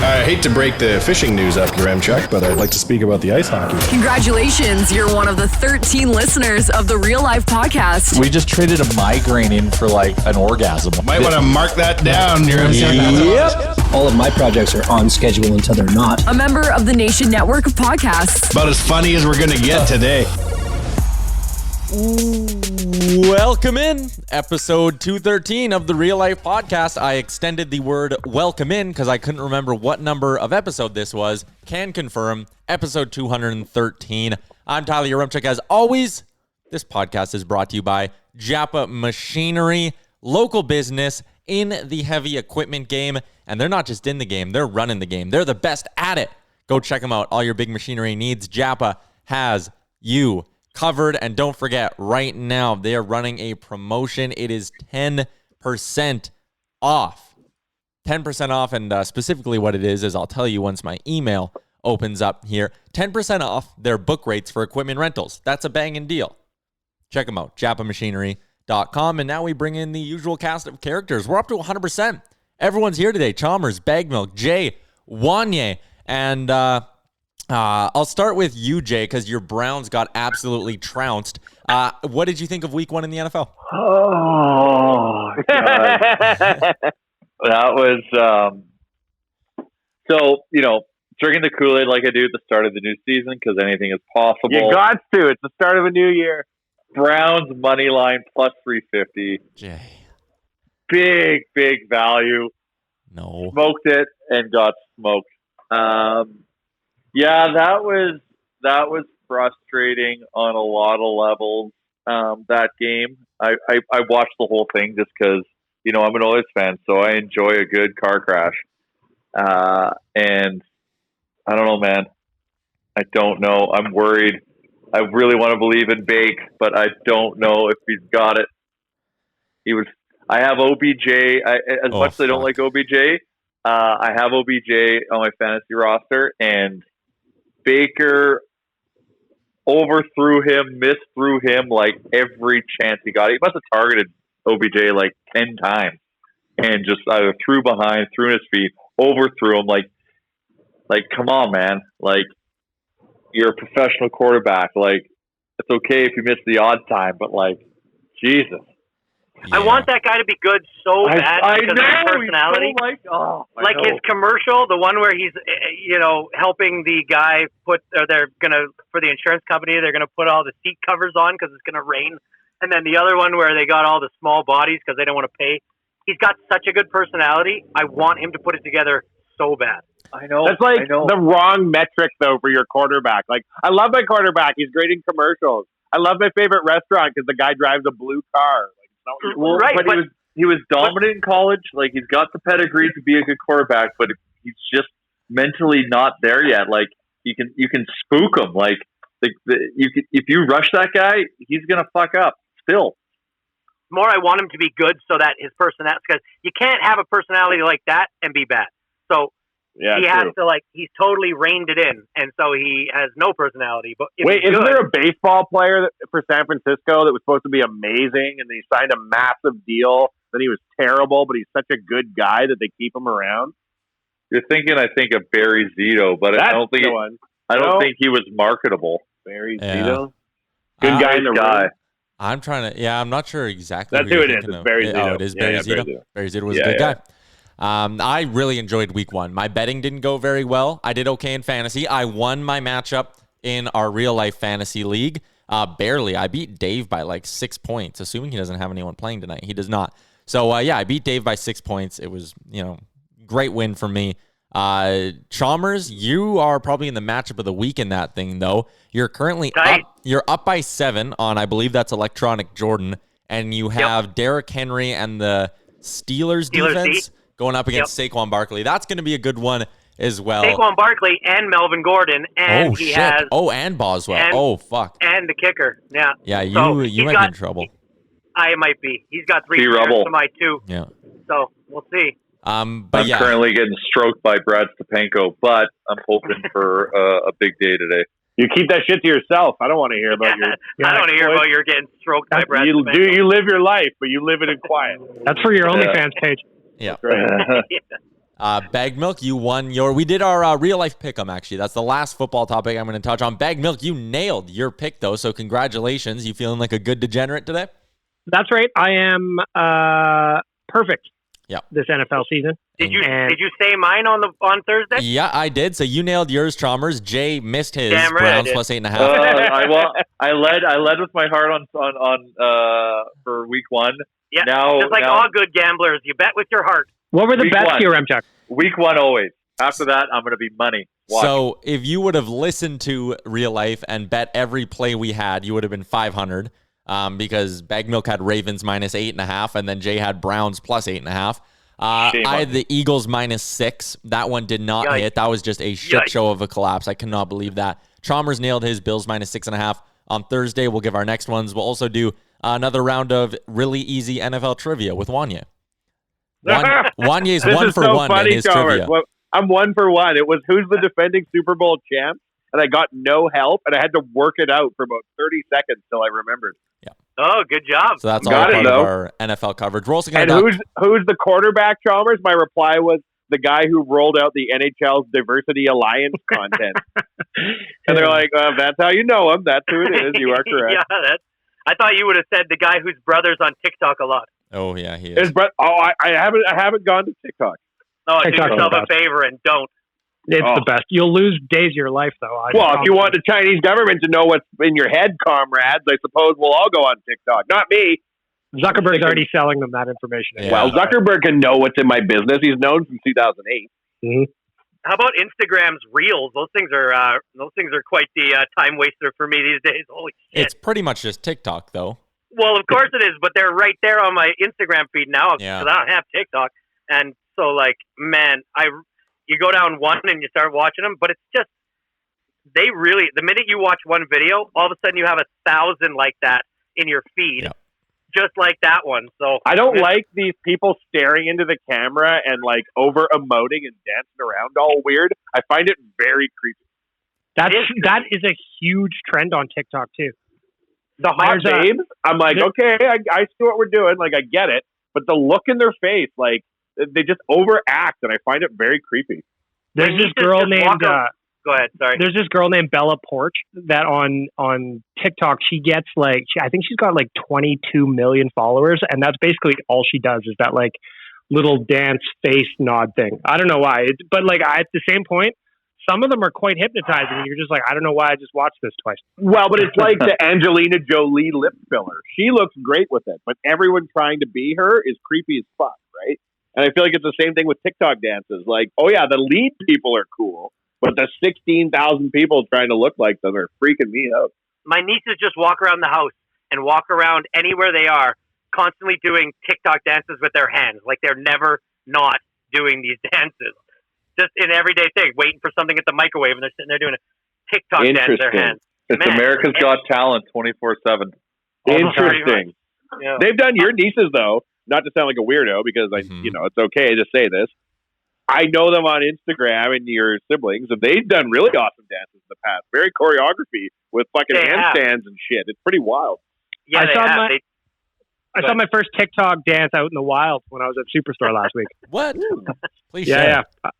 I hate to break the fishing news up here, Chuck, but I'd like to speak about the ice hockey. Congratulations, you're one of the 13 listeners of the Real Life Podcast. We just traded a migraine in for like an orgasm. Might want to mark that down, Chuck. Yep. All of my projects are on schedule until they're not. A member of the Nation Network of Podcasts. About as funny as we're going to get today. Welcome in, episode 213 of the Real Life Podcast. I extended the word welcome in because I couldn't remember what number of episode this was. Can confirm, episode 213. I'm Tyler Yaremchuk. As always, this podcast is brought to you by Japa Machinery, local business in the heavy equipment game. And they're not just in the game, they're running the game. They're the best at it. Go check them out. All your big machinery needs, Japa has you covered. And don't forget, right now, they are running a promotion. It is 10% off. 10% off, and specifically what it is I'll tell you once my email opens up here. 10% off their book rates for equipment rentals. That's a banging deal. Check them out, japamachinery.com. And now we bring in the usual cast of characters. We're up to 100%. Everyone's here today. Chalmers, Bagmilk, Jay, Wanye, and I'll start with you, Jay, because your Browns got absolutely trounced. What did you think of week 1 in the NFL? Oh, God. That was, so, drinking the Kool-Aid like I do at the start of the new season, because anything is possible. You got to. It's the start of a new year. Browns money line plus 350. Jay. Big value. No. Smoked it and got smoked. Yeah, that was frustrating on a lot of levels. That game, I watched the whole thing just because I'm an Oilers fan, so I enjoy a good car crash. And I don't know, man. I don't know. I'm worried. I really want to believe in Bake, but I don't know if he's got it. I have OBJ. As much as I don't like OBJ, I have OBJ on my fantasy roster, and Baker overthrew him, misthrew him like every chance he got. He must have targeted OBJ like 10 times and just either threw behind, threw in his feet, overthrew him. Like, come on, man. Like, you're a professional quarterback. Like, it's okay if you miss the odd time, but like, Jesus. Yeah. I want that guy to be good so bad because of his personality. Like his commercial, the one where he's, helping the guy they're going to, for the insurance company, they're going to put all the seat covers on because it's going to rain. And then the other one where they got all the small bodies because they don't want to pay. He's got such a good personality. I want him to put it together so bad. I know. That's like the wrong metric, though, for your quarterback. Like, I love my quarterback. He's great in commercials. I love my favorite restaurant because the guy drives a blue car. Right, but he was dominant in college. Like, he's got the pedigree to be a good quarterback, but he's just mentally not there yet. Like, you can spook him. Like, if you rush that guy, he's gonna fuck up. Still, more I want him to be good so that his personality, because you can't have a personality like that and be bad. So he has to he's totally reined it in, and so he has no personality. But wait, isn't there a baseball player for San Francisco that was supposed to be amazing, and he signed a massive deal? Then he was terrible, but he's such a good guy that they keep him around. You're thinking, I think, of Barry Zito, but I don't think he was marketable. Barry Zito, good guy in the room. I'm trying to. Yeah, I'm not sure exactly. That's who it is. It's Barry Zito. Oh, it is Barry Zito. Barry Zito was a good guy. I really enjoyed week 1. My betting didn't go very well. I did okay in fantasy. I won my matchup in our real life fantasy league. Barely. I beat Dave by like 6 points, assuming he doesn't have anyone playing tonight. He does not. So I beat Dave by 6 points. It was, great win for me. Chalmers, you are probably in the matchup of the week in that thing, though. You're currently up by 7 on, I believe that's Electronic Jordan, and you have Derrick Henry and the Steelers defense going up against Saquon Barkley. That's going to be a good one as well. Saquon Barkley and Melvin Gordon, and and Boswell. Fuck. And the kicker. Yeah. Yeah, you might be in trouble. I might be. He's got 3 players to my 2. Yeah. So we'll see. But I'm currently getting stroked by Brad Stepanko, but I'm hoping for a big day today. You keep that shit to yourself. I don't want to hear about your. I don't want to hear about your getting stroked by Brad. You live your life, but you live it in quiet. That's for your OnlyFans page. Yeah. Right. Bag Milk, you won we did our real life pick 'em actually. That's the last football topic I'm going to touch on. Bag Milk, you nailed your pick though, so congratulations. You feeling like a good degenerate today? That's right. I am perfect. Yeah. This NFL season. Did you say mine on Thursday? Yeah, I did. So you nailed yours, Chalmers. Jay missed his. Damn right Browns plus 8.5. I led with my heart on for week one. Yeah, just like all good gamblers, you bet with your heart. What were the bets here, Remchuk? Week one always. After that, I'm going to be money. Watch. So if you would have listened to Real Life and bet every play we had, you would have been 500 because Bag Milk had Ravens minus 8.5, and then Jay had Browns plus 8.5. I had the Eagles minus 6. That one did not hit. That was just a shit show of a collapse. I cannot believe that. Chalmers nailed his Bills minus 6.5. On Thursday, we'll give our next ones. We'll also do another round of really easy NFL trivia with Wanye. Wanye's one for one in his trivia. Well, I'm 1 for 1. It was who's the defending Super Bowl champ, and I got no help, and I had to work it out for about 30 seconds till I remembered. Yeah. Oh, good job. So that's all part of our NFL coverage. We're also and who's the quarterback, Chalmers? My reply was the guy who rolled out the NHL's Diversity Alliance content. And they're like, that's how you know him. That's who it is. You are correct. Yeah, I thought you would have said the guy whose brother's on TikTok a lot. Oh yeah, he is. I haven't gone to TikTok. Oh, do yourself a favor and don't. It's the best. You'll lose days of your life, though. If you want the Chinese government to know what's in your head, comrades, I suppose we'll all go on TikTok. Not me. Zuckerberg's already selling them that information. Yeah. Well, Zuckerberg can know what's in my business. He's known since 2008. Mm-hmm. How about Instagram's Reels? Those things are quite the time waster for me these days. Holy shit! It's pretty much just TikTok, though. Well, of course it is, but they're right there on my Instagram feed now because I don't have TikTok, and so man, you go down one and you start watching them, but it's just the minute you watch one video, all of a sudden you have 1,000 like that in your feed. Yeah. Just like that one. So I don't like these people staring into the camera and over emoting and dancing around all weird. I find it very creepy. That is a huge trend on TikTok too. The hot babes, I'm like, okay, I see what we're doing. I get it. But the look in their face, they just overact, and I find it very creepy. There's this girl named... Go ahead, sorry. There's this girl named Bella Porch that on TikTok, she gets I think she's got 22 million followers, and that's basically all she does is that little dance face nod thing. I don't know why, but at the same point, some of them are quite hypnotizing, and you're just I don't know why I just watched this twice. Well, but it's like the Angelina Jolie lip filler. She looks great with it, but everyone trying to be her is creepy as fuck, right? And I feel like it's the same thing with TikTok dances. The lead people are cool, but the 16,000 people trying to look like them are freaking me out. My nieces just walk around the house and walk around anywhere they are, constantly doing TikTok dances with their hands. They're never not doing these dances. Just an everyday thing, waiting for something at the microwave, and they're sitting there doing a TikTok dance with their hands. It's America's Got Talent 24/7. Interesting. Yeah. They've done your nieces, though, not to sound like a weirdo, because it's okay to say this. I know them on Instagram and your siblings, and they've done really awesome dances in the past. Very choreography with fucking handstands and shit. It's pretty wild. Yeah, I saw my first TikTok dance out in the wild when I was at Superstore last week. What? Please share. Yeah.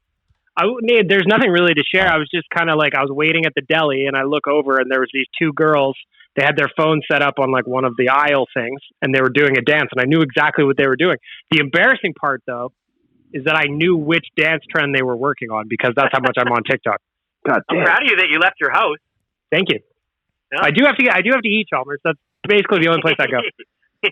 There's nothing really to share. I was just kind of I was waiting at the deli, and I look over, and there was these two girls. They had their phone set up on one of the aisle things, and they were doing a dance, and I knew exactly what they were doing. The embarrassing part, though, is that I knew which dance trend they were working on because that's how much I'm on TikTok. God damn. I'm proud of you that you left your house. Thank you. Yeah. I do have to eat, Chalmers. That's basically the only place I go.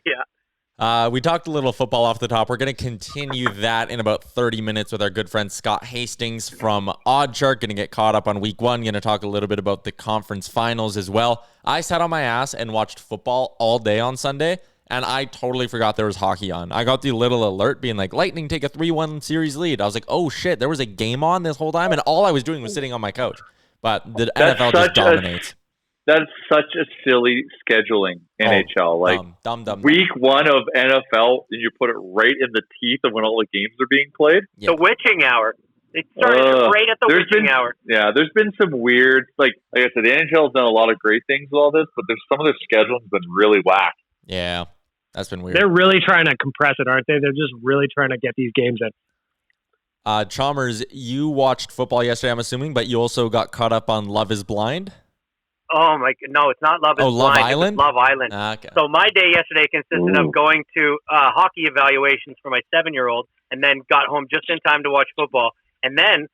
Yeah. We talked a little football off the top. We're going to continue that in about 30 minutes with our good friend Scott Hastings from OddsShark. Going to get caught up on week one. Going to talk a little bit about the conference finals as well. I sat on my ass and watched football all day on Sunday, and I totally forgot there was hockey on. I got the little alert being Lightning take a 3-1 series lead. I was like, oh shit, there was a game on this whole time, and all I was doing was sitting on my couch. But the NFL just dominates. That's such a silly scheduling, NHL. Dumb. Week one of NFL, and you put it right in the teeth of when all the games are being played. Yeah. The witching hour. It started right at the witching hour. Yeah, there's been some weird, like I said, the NHL's done a lot of great things with all this, but there's some of their scheduling's been really whack. Yeah, that's been weird. They're really trying to compress it, aren't they? They're just really trying to get these games in. Chalmers, you watched football yesterday, I'm assuming, but you also got caught up on Love is Blind? Oh my! No, it's not Love is Blind. Love Island? Love Island. Okay. So my day yesterday consisted of going to hockey evaluations for my 7-year-old, and then got home just in time to watch football. And then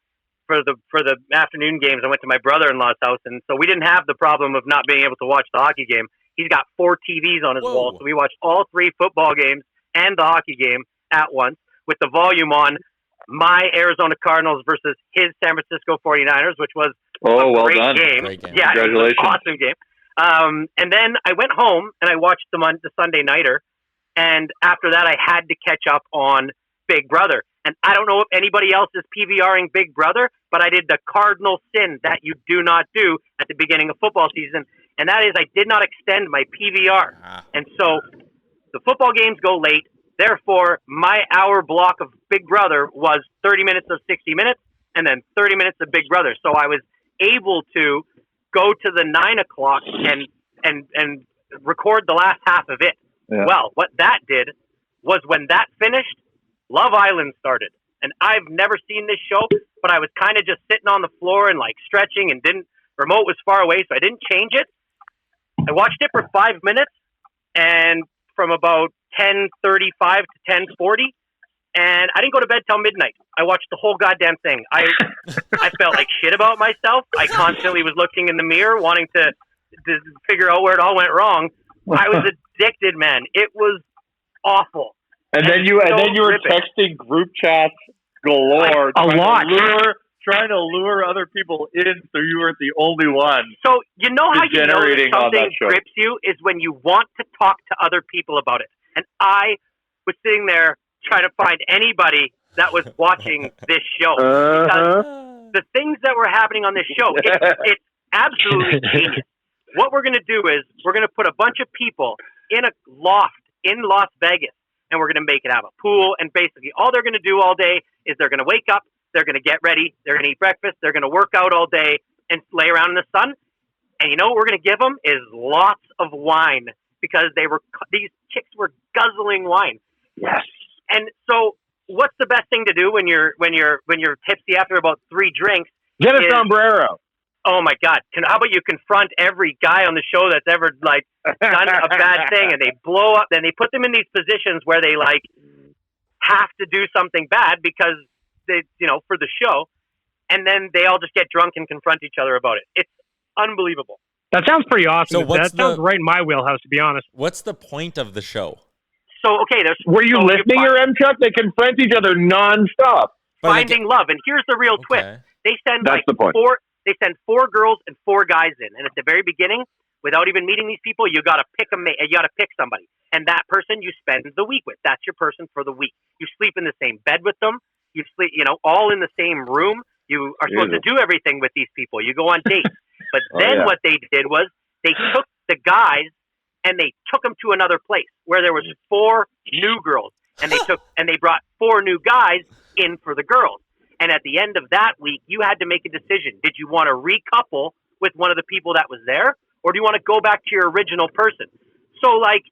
for the afternoon games, I went to my brother-in-law's house, and so we didn't have the problem of not being able to watch the hockey game. He's got 4 TVs on his wall, so we watched all 3 football games and the hockey game at once with the volume on. My Arizona Cardinals versus his San Francisco 49ers, which was a great game. Yeah, congratulations. It was an awesome game. And then I went home and I watched the Sunday Nighter. And after that, I had to catch up on Big Brother. And I don't know if anybody else is PVRing Big Brother, but I did the cardinal sin that you do not do at the beginning of football season. And that is I did not extend my PVR. And so the football games go late. Therefore, my hour block of Big Brother was 30 minutes of 60 Minutes and then 30 minutes of Big Brother. So I was able to go to the 9 o'clock and record the last half of it. Yeah. Well, what that did was when that finished, Love Island started. And I've never seen this show, but I was kind of just sitting on the floor and like stretching and remote was far away, so I didn't change it. I watched it for 5 minutes and from about 10:35 to 10:40, and I didn't go to bed till midnight. I watched the whole goddamn thing. I felt like shit about myself. I constantly was looking in the mirror, wanting to figure out where it all went wrong. I was addicted, man. It was awful. And then you were texting group chats galore, trying to lure other people in, so you weren't the only one. So you know how you know that something grips you is when you want to talk to other people about it. And I was sitting there trying to find anybody that was watching this show. Because the things that were happening on this show, it's absolutely genius. What we're going to do is we're going to put a bunch of people in a loft in Las Vegas, and we're going to make it have a pool. And basically all they're going to do all day is they're going to wake up, they're going to get ready, they're going to eat breakfast, they're going to work out all day and lay around in the sun. And you know what we're going to give them is lots of wine. Because these chicks were guzzling wine. Yes. And so, what's the best thing to do when you're tipsy after about 3 drinks? Get a sombrero. Oh my God! How about you confront every guy on the show that's ever like done a bad thing, and they blow up? Then they put them in these positions where they like have to do something bad because they, for the show, and then they all just get drunk and confront each other about it. It's unbelievable. That sounds pretty awesome. So that sounds right in my wheelhouse, to be honest. What's the point of the show? So, okay, were you listening, your M Chuck? They confront each other nonstop. Finding love. And here's the real twist. They send They send 4 girls and 4 guys in. And at the very beginning, without even meeting these people, you got to pick somebody. And that person you spend the week with. That's your person for the week. You sleep in the same bed with them. You sleep, all in the same room. You are supposed to do everything with these people. You go on dates. But then what they did was they took the guys and they took them to another place where there was 4 new girls, and they brought 4 new guys in for the girls. And at the end of that week, you had to make a decision. Did you want to recouple with one of the people that was there, or do you want to go back to your original person? So like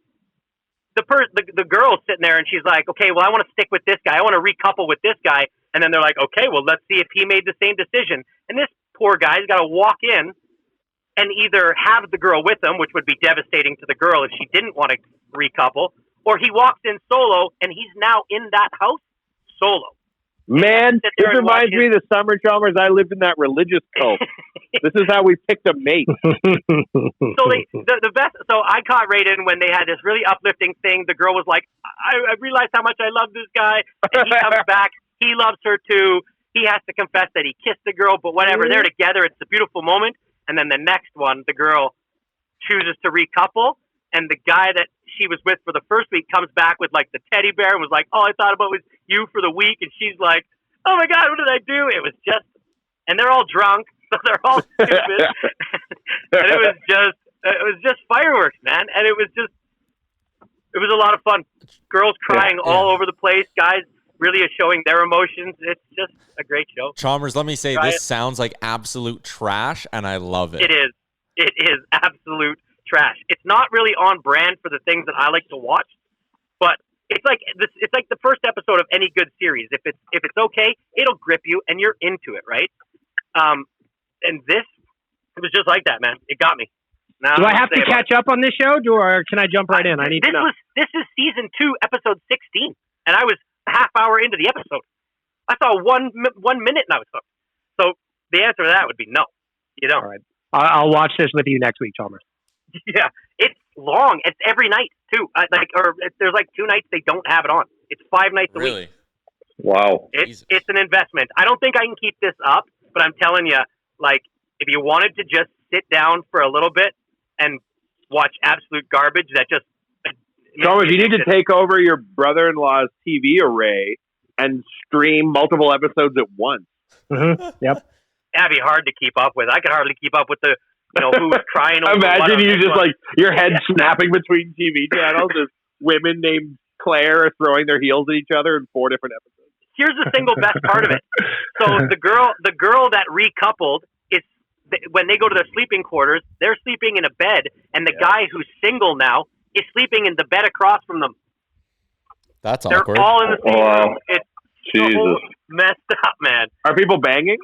the girl's sitting there and she's like, okay, well, I want to stick with this guy. I want to recouple with this guy. And then they're like, okay, well, let's see if he made the same decision. And this poor guy's got to walk in and either have the girl with him, which would be devastating to the girl if she didn't want to recouple, or he walks in solo and he's now in that house solo. Man, this reminds me of the summer, Chalmers. I lived in that religious cult. This is how we picked a mate. So the best. So I caught right in when they had this really uplifting thing. The girl was like, I realized how much I love this guy. And he comes back. He loves her too. He has to confess that he kissed the girl, but whatever. They're together. It's a beautiful moment. And then the next one, the girl chooses to recouple, and the guy that she was with for the first week comes back with like the teddy bear and was like, all I thought about was you for the week. And she's like, oh my God, what did I do? It was just, and they're all drunk, so they're all stupid. And it was just fireworks, man. And it was a lot of fun. Girls crying all over the place, guys really is showing their emotions. It's just a great show. Chalmers, let me say, this sounds like absolute trash, and I love it. It is. It is absolute trash. It's not really on brand for the things that I like to watch, but It's like this. It's like the first episode of any good series. If it's okay, it'll grip you, and you're into it, right? And this, it was just like that, man. It got me. Now, do I have to catch up on this show, or can I jump right in? I need to know. This is season 2, episode 16, and I was a half hour into the episode. I saw 1 minute, and I was hooked. So the answer to that would be no. You don't. All right. I'll watch this with you next week, Chalmers. Yeah, it's long. It's every night too. There's like 2 nights they don't have it on. It's 5 nights a week. Wow. It's an investment. I don't think I can keep this up, but I'm telling you, like, if you wanted to just sit down for a little bit and watch absolute garbage, that just Chalmers, you need to take over your brother-in-law's TV array and stream multiple episodes at once. Mm-hmm. Yep. That'd be hard to keep up with. I could hardly keep up with the, who was crying over Imagine you just like your head snapping between TV channels as women named Claire are throwing their heels at each other in 4 different episodes. Here's the single best part of it. So the girl that recoupled, when they go to their sleeping quarters, they're sleeping in a bed, and the guy who's single now is sleeping in the bed across from them. That's They're awkward. all in the same room. It's Jesus. so messed up, man. Are people banging?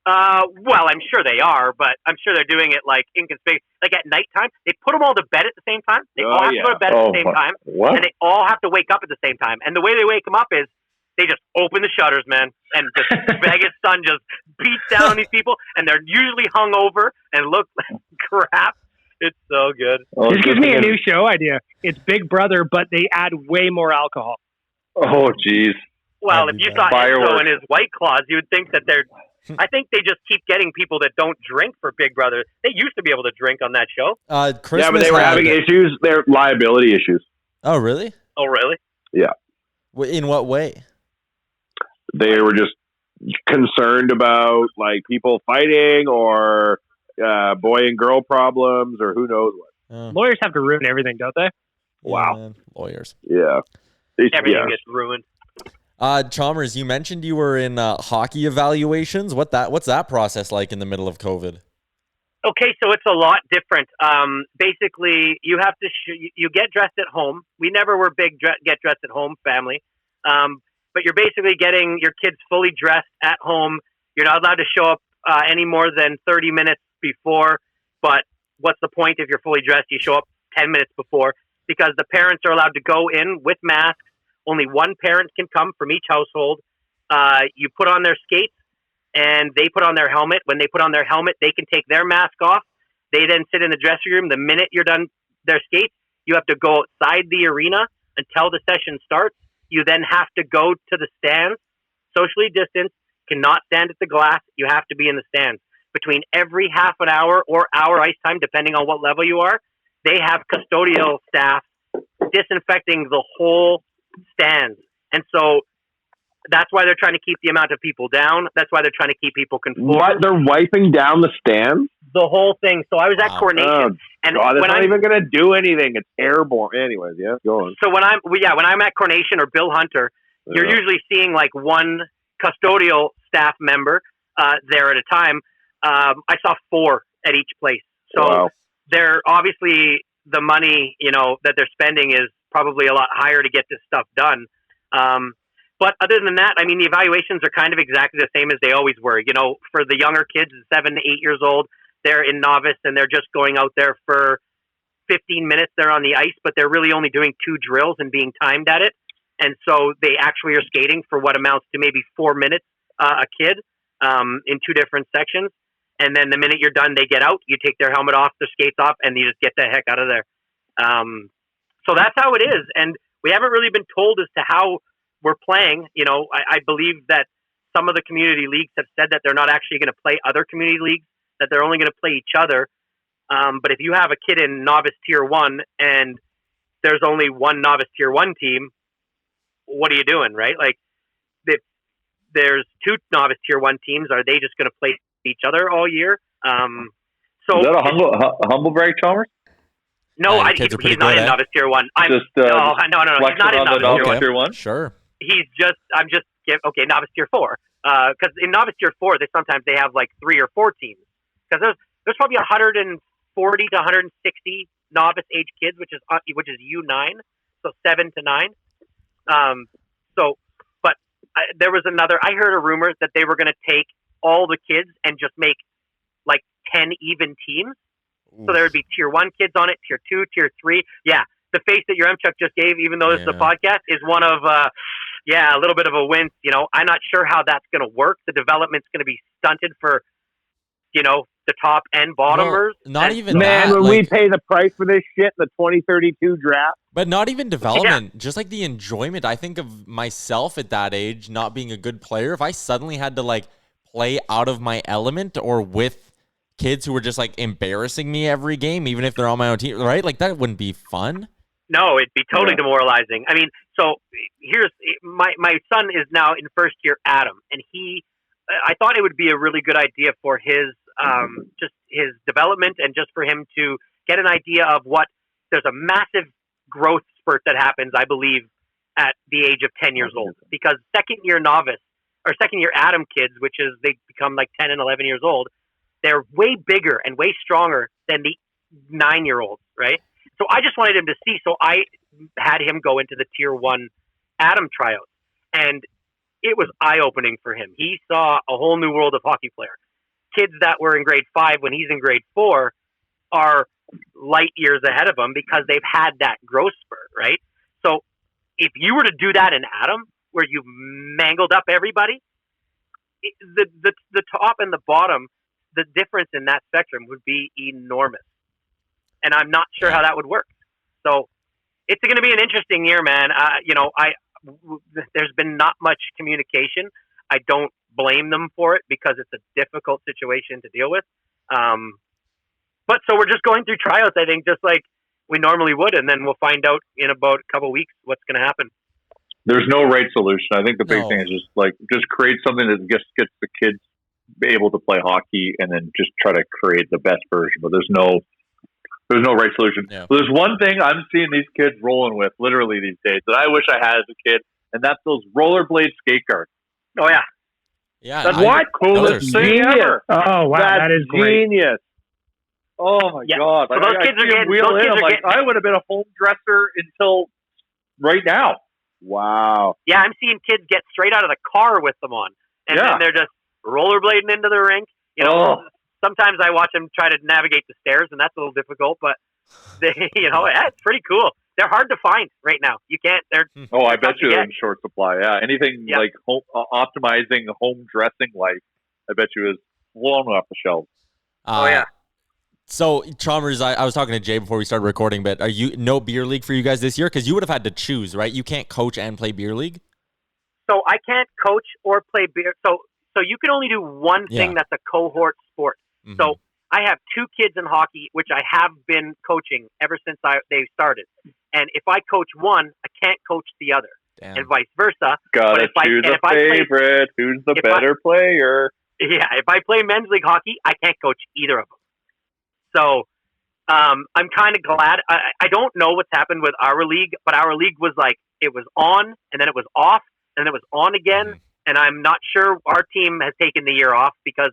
Well, I'm sure they are, but I'm sure they're doing it like inconspicuous. Like at nighttime, they put them all to bed at the same time. They all have to go to bed at the same time, and they all have to wake up at the same time. And the way they wake them up is they just open the shutters, man, and just Vegas sun just beats down these people, and they're usually hungover and look like crap. It's so good. This gives me a new show idea. It's Big Brother, but they add way more alcohol. Oh, jeez. Well, if you saw Enzo and his White Claws, you would think that they're... I think they just keep getting people that don't drink for Big Brother. They used to be able to drink on that show. Christmas yeah, but they were having issues. They're liability issues. Oh, really? Oh, really? Yeah. In what way? They were just concerned about like people fighting or boy and girl problems or who knows what. Lawyers have to ruin everything, don't they? Wow. Man. Lawyers. Yeah. Everything gets ruined. Chalmers, you mentioned you were in hockey evaluations. What's that process like in the middle of COVID? Okay, so it's a lot different. Basically, you have to you get dressed at home. We never were big get dressed at home family, but you're basically getting your kids fully dressed at home. You're not allowed to show up any more than 30 minutes before. But what's the point if you're fully dressed? You show up 10 minutes before because the parents are allowed to go in with masks. Only one parent can come from each household. You put on their skates, and they put on their helmet. When they put on their helmet, they can take their mask off. They then sit in the dressing room. The minute you're done their skates, you have to go outside the arena until the session starts. You then have to go to the stands, socially distanced, cannot stand at the glass. You have to be in the stands. Between every half an hour or hour ice time, depending on what level you are, they have custodial staff disinfecting the whole stands. And so that's why they're trying to keep the amount of people down. That's why they're trying to keep people conformed. What? They're wiping down the stands? The whole thing. So I was at Coronation. And God, that's not even going to do anything. It's airborne. Anyways, yeah, go on. So when I'm at Coronation or Bill Hunter, you're usually seeing like one custodial staff member there at a time. I saw 4 at each place. So they're obviously the money, that they're spending is probably a lot higher to get this stuff done. But other than that, I mean, the evaluations are kind of exactly the same as they always were. For the younger kids, 7 to 8 years old, they're in novice and they're just going out there for 15 minutes. They're on the ice, but they're really only doing 2 drills and being timed at it. And so they actually are skating for what amounts to maybe 4 minutes a kid in 2 different sections. And then the minute you're done, they get out, you take their helmet off, their skates off, and you just get the heck out of there. So that's how it is. And we haven't really been told as to how we're playing. I believe that some of the community leagues have said that they're not actually going to play other community leagues, that they're only going to play each other. But if you have a kid in novice tier 1 and there's only one novice tier 1 team, what are you doing, right? Like, if there's 2 novice tier 1 teams, are they just going to play each other all year? So is that a humble brag, Chalmers? No, he's not in novice tier 1. No. He's not in novice tier 1. Sure. I'm novice tier 4. Because in novice tier 4, sometimes they have like 3 or 4 teams. Because there's probably 140 to 160 novice age kids, which is U9, so 7 to 9. There was I heard a rumor that they were going to take all the kids and just make like 10 even teams. Oof. So there would be tier 1 kids on it, tier 2, tier 3. Yeah. The face that your Chuck just gave, even though this is a podcast, is one of, a little bit of a wince. You know, I'm not sure how that's going to work. The development's going to be stunted for, the top and bottomers. Well, not even man, that, when we pay the price for this shit, the 2032 draft. But not even development, just like the enjoyment. I think of myself at that age not being a good player. If I suddenly had to like play out of my element or with kids who were just like embarrassing me every game, even if they're on my own team, right? Like that wouldn't be fun. No, it'd be totally demoralizing. I mean, so here's my son is now in first year, Adam, and I thought it would be a really good idea for his just his development and just for him to get an idea of there's a massive growth spurt that happens, I believe, at the age of 10 years old, because second year Adam kids, which is they become like 10 and 11 years old, they're way bigger and way stronger than the 9-year-olds, right? So I just wanted him to see. So I had him go into the tier 1 Adam tryouts, and it was eye-opening for him. He saw a whole new world of hockey player. Kids that were in grade 5 when he's in grade 4 are light years ahead of him because they've had that growth spurt, right? So if you were to do that in Adam, where you mangled up everybody, the top and the bottom, the difference in that spectrum would be enormous. And I'm not sure how that would work. So it's going to be an interesting year, man. There's been not much communication. I don't blame them for it because it's a difficult situation to deal with. But so we're just going through tryouts, I think, just like we normally would, and then we'll find out in about a couple of weeks what's going to happen. There's no right solution. I think the big thing is just create something that gets the kids able to play hockey, and then just try to create the best version. But there's no right solution. Yeah. So there's one thing I'm seeing these kids rolling with literally these days that I wish I had as a kid, and that's those rollerblade skate guards. Oh yeah. Yeah. That's coolest thing ever. Oh wow, that is genius. Oh my god! So those kids are getting. I would have been a home dresser until right now. Wow. Yeah, I'm seeing kids get straight out of the car with them on, and then they're just rollerblading into the rink. Sometimes I watch them try to navigate the stairs, and that's a little difficult. But it's pretty cool. They're hard to find right now. You can't. I bet you they're in short supply. Yeah, anything like optimizing home dressing life, I bet you is blown off the shelves. So, Chalmers, I was talking to Jay before we started recording, but are you no beer league for you guys this year? Because you would have had to choose, right? You can't coach and play beer league. So I can't coach or play beer. So you can only do one thing that's a cohort sport. Mm-hmm. So I have 2 kids in hockey, which I have been coaching ever since they started. And if I coach one, I can't coach the other, and vice versa. Gotta choose a favorite. Who's the better player? Yeah, if I play men's league hockey, I can't coach either of them. So I'm kind of glad. I don't know what's happened with our league, but our league was like, it was on, and then it was off, and then it was on again. Mm-hmm. And I'm not sure our team has taken the year off because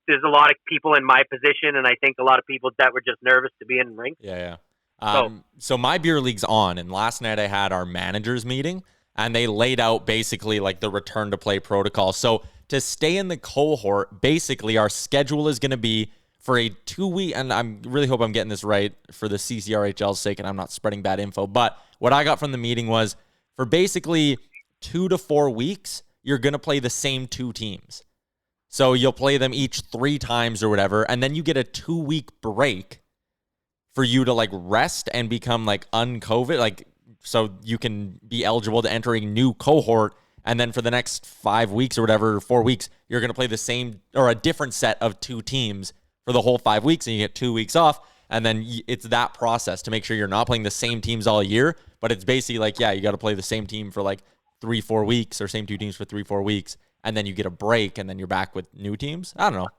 there's a lot of people in my position, and I think a lot of people that were just nervous to be in the rink. Yeah. So my beer league's on, and last night I had our managers meeting, and they laid out basically like the return to play protocol. So to stay in the cohort, basically our schedule is going to be for a 2-week, and I really hope I'm getting this right for the CCRHL's sake, and I'm not spreading bad info, but what I got from the meeting was for basically 2 to 4 weeks, you're going to play the same 2 teams. So you'll play them each 3 times or whatever, and then you get a 2-week break for you to like rest and become like un-COVID, like so you can be eligible to enter a new cohort. And then for the next 5 weeks or whatever, 4 weeks, you're going to play the same or a different set of 2 teams for the whole 5 weeks, and you get 2 weeks off. And then it's that process to make sure you're not playing the same teams all year. But it's basically like, you got to play the same team for like 3-4 weeks or same 2 teams for 3-4 weeks. And then you get a break, and then you're back with new teams. I don't know.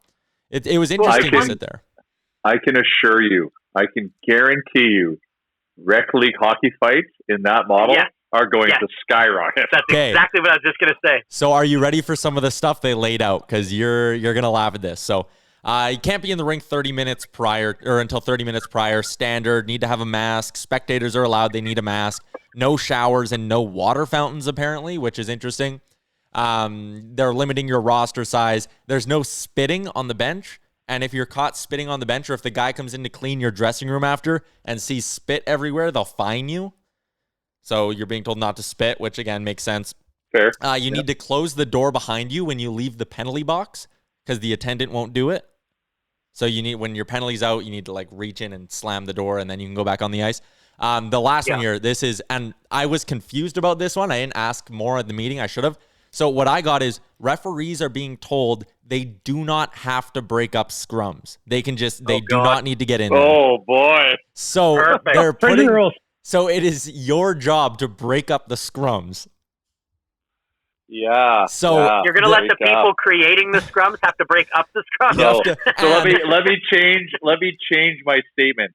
It was interesting to sit there. I can assure you, I can guarantee you, rec league hockey fights in that model are going to skyrocket. That's exactly what I was just going to say. So are you ready for some of the stuff they laid out? Because you're going to laugh at this. So You can't be in the ring 30 minutes prior or until 30 minutes prior. Standard, need to have a mask. Spectators are allowed, they need a mask. No showers and no water fountains, apparently, which is interesting. They're limiting your roster size. There's no spitting on the bench. And if you're caught spitting on the bench, or if the guy comes in to clean your dressing room after and sees spit everywhere, they'll fine you. So you're being told not to spit, which again makes sense. Fair. You need to close the door behind you when you leave the penalty box because the attendant won't do it. So you need, when your penalty's out, you need to like reach in and slam the door, and then you can go back on the ice. The last one here, this is, and I was confused about this one. I didn't ask more at the meeting. I should have. So what I got is referees are being told they do not have to break up scrums. They can just, they do not need to get in there. Oh boy. So Perfect. they're putting, so it is your job to break up the scrums. Yeah. So you're going to let the people creating the scrums have to break up the scrums. So let me change my statement.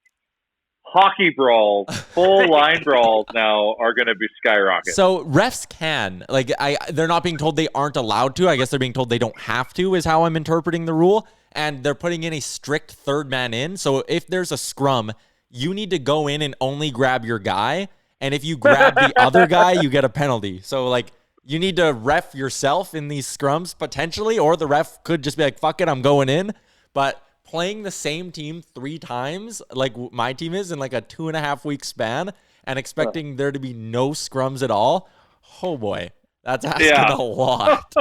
Hockey brawls, full line brawls now are going to be skyrocketing. So refs can, like, they're not being told they aren't allowed to. I guess they're being told they don't have to, is how I'm interpreting the rule. And they're putting in a strict third man in. So if there's a scrum, you need to go in and only grab your guy. And if you grab the other guy, you get a penalty. So like, you need to ref yourself in these scrums potentially, or the ref could just be like, fuck it, I'm going in. But playing the same team 3 times, like my team is, in like a 2.5 week span, and expecting there to be no scrums at all, oh boy, that's asking a lot.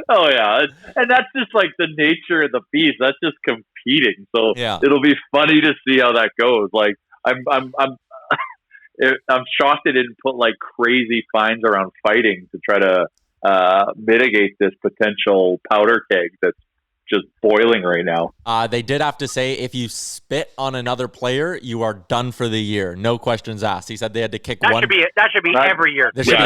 Oh yeah, and that's just like the nature of the beast. That's just competing. So it'll be funny to see how that goes. Like I'm shocked they didn't put like crazy fines around fighting to try to mitigate this potential powder keg that's just boiling right now. They did have to say if you spit on another player, you are done for the year. No questions asked. He said they had to kick one. That should be every year. That should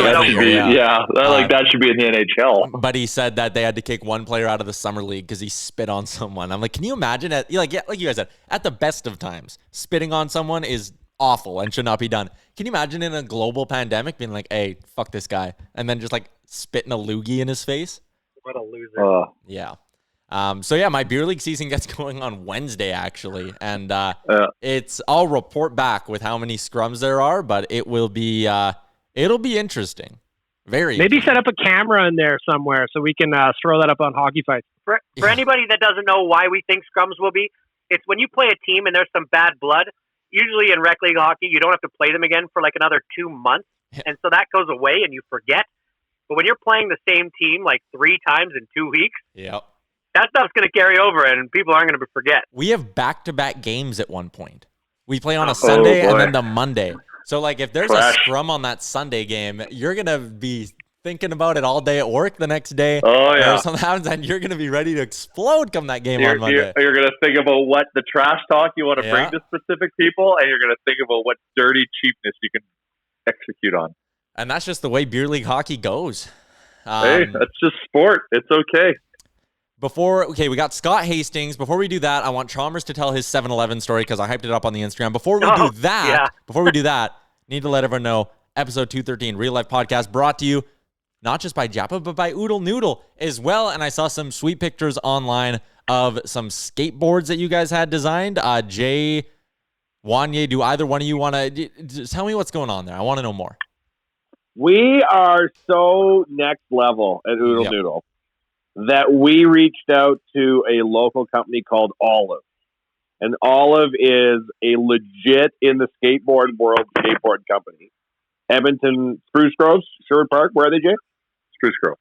be in the NHL. But he said that they had to kick one player out of the summer league because he spit on someone. I'm like, can you imagine it? Like you guys said, at the best of times, spitting on someone is awful and should not be done. Can you imagine in a global pandemic being like, hey, fuck this guy, and then just like spitting a loogie in his face? What a loser. Yeah. So yeah, my beer league season gets going on Wednesday actually, and I'll report back with how many scrums there are, but it will be it'll be interesting. Maybe set up a camera in there somewhere so we can throw that up on Hockey Fights. For anybody that doesn't know why we think scrums will be, it's when you play a team and there's some bad blood. Usually in rec league hockey, you don't have to play them again for like another 2 months, and so that goes away and you forget. But when you're playing the same team like 3 times in 2 weeks, that stuff's going to carry over, and people aren't going to forget. We have back-to-back games at one point. We play on a Sunday and then the Monday. So, like, if there's a scrum on that Sunday game, you're going to be thinking about it all day at work the next day. Oh, yeah. Or something happens, and you're going to be ready to explode come that game on Monday. You're going to think about what the trash talk you want to bring to specific people, and you're going to think about what dirty cheapness you can execute on. And that's just the way beer league hockey goes. Hey, that's just sport. It's okay. We got Scott Hastings. Before we do that, I want Chalmers to tell his 7-Eleven story because I hyped it up on the Instagram. Before we do that, need to let everyone know, episode 213, Real Life Podcast, brought to you not just by Japa, but by Oodle Noodle as well. And I saw some sweet pictures online of some skateboards that you guys had designed. Jay, Wanye, do either one of you want to tell me what's going on there? I want to know more. We are so next level at Oodle Noodle that we reached out to a local company called Olive. And Olive is a legit in the skateboard world skateboard company. Edmonton, Spruce Grove, Sherwood Park, where are they, Jay? Spruce Grove.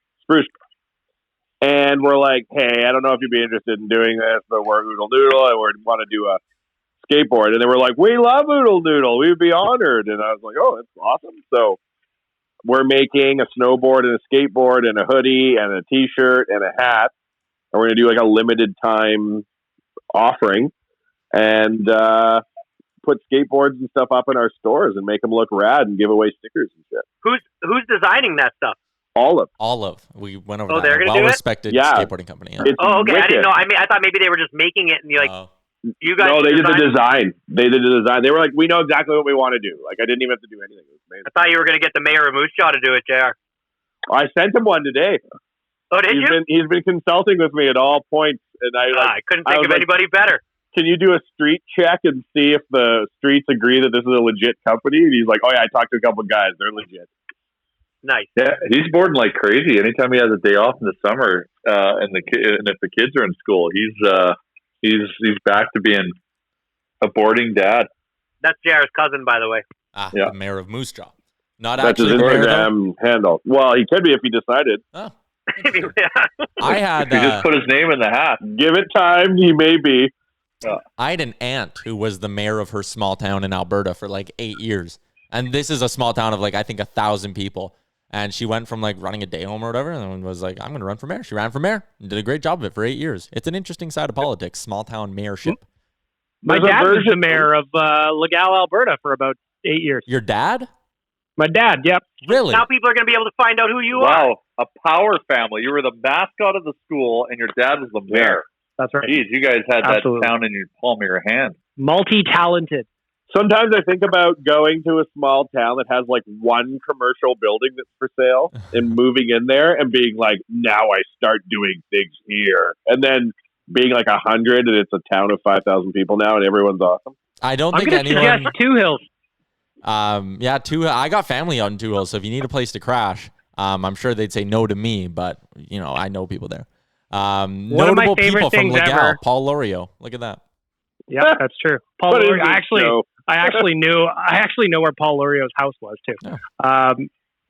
And we're like, hey, I don't know if you'd be interested in doing this, but we're Oodle Noodle and we want to do a skateboard. And they were like, we love Oodle Noodle. We would be honored. And I was like, oh, that's awesome. So we're making a snowboard and a skateboard and a hoodie and a t-shirt and a hat. And we're going to do like a limited time offering and put skateboards and stuff up in our stores and make them look rad and give away stickers and shit. Who's designing that stuff? Olive. We went over that. They're going to do it? Well-respected skateboarding company. Yeah. Okay. Wicked. I didn't know. I mean, I thought maybe they were just making it and you like... You guys? No, they did the design. They were like, we know exactly what we want to do. Like, I didn't even have to do anything. It was amazing. I thought you were going to get the mayor of Moose Jaw to do it, JR. I sent him one today. Oh, did you? He's been consulting with me at all points, and I couldn't think of anybody better. Can you do a street check and see if the streets agree that this is a legit company? And he's like, oh yeah, I talked to a couple of guys. They're legit. Nice. Yeah, he's boarding like crazy. Anytime he has a day off in the summer, and if the kids are in school, he's back to being a boarding dad. That's JR's cousin, by the way. The mayor of Moose Jaw. Not That's actually his the mayor, Instagram handle. Well, he could be if he decided. Oh. I had he just put his name in the hat. Give it time, he may be. I had an aunt who was the mayor of her small town in Alberta for like 8 years. And this is a small town of like, I think 1,000 people. And she went from like running a day home or whatever and was like, I'm going to run for mayor. She ran for mayor and did a great job of it for 8 years. It's an interesting side of politics, small town mayorship. My dad was the mayor of Legal, Alberta for about 8 years. Your dad? My dad, yep. Really? Now people are going to be able to find out who you are. Wow, a power family. You were the mascot of the school, and your dad was the mayor. That's right. Jeez, you guys had Absolutely. that town in your palm of your hand. Multi-talented. Sometimes I think about going to a small town that has like one commercial building that's for sale and moving in there and being like, now I start doing things here. And then being like 100 and it's a town of 5,000 people now and everyone's awesome. I don't I'm think going to anyone... suggest Two Hills. I got family out in Two Hills, so if you need a place to crash, I'm sure they'd say no to me, but you know, I know people there. One of my favorite people from things Legal, ever. Paul Lorio. Look at that. Yeah, that's true. Paul Lorio, I actually know where Paul Lorio's house was too. Oh.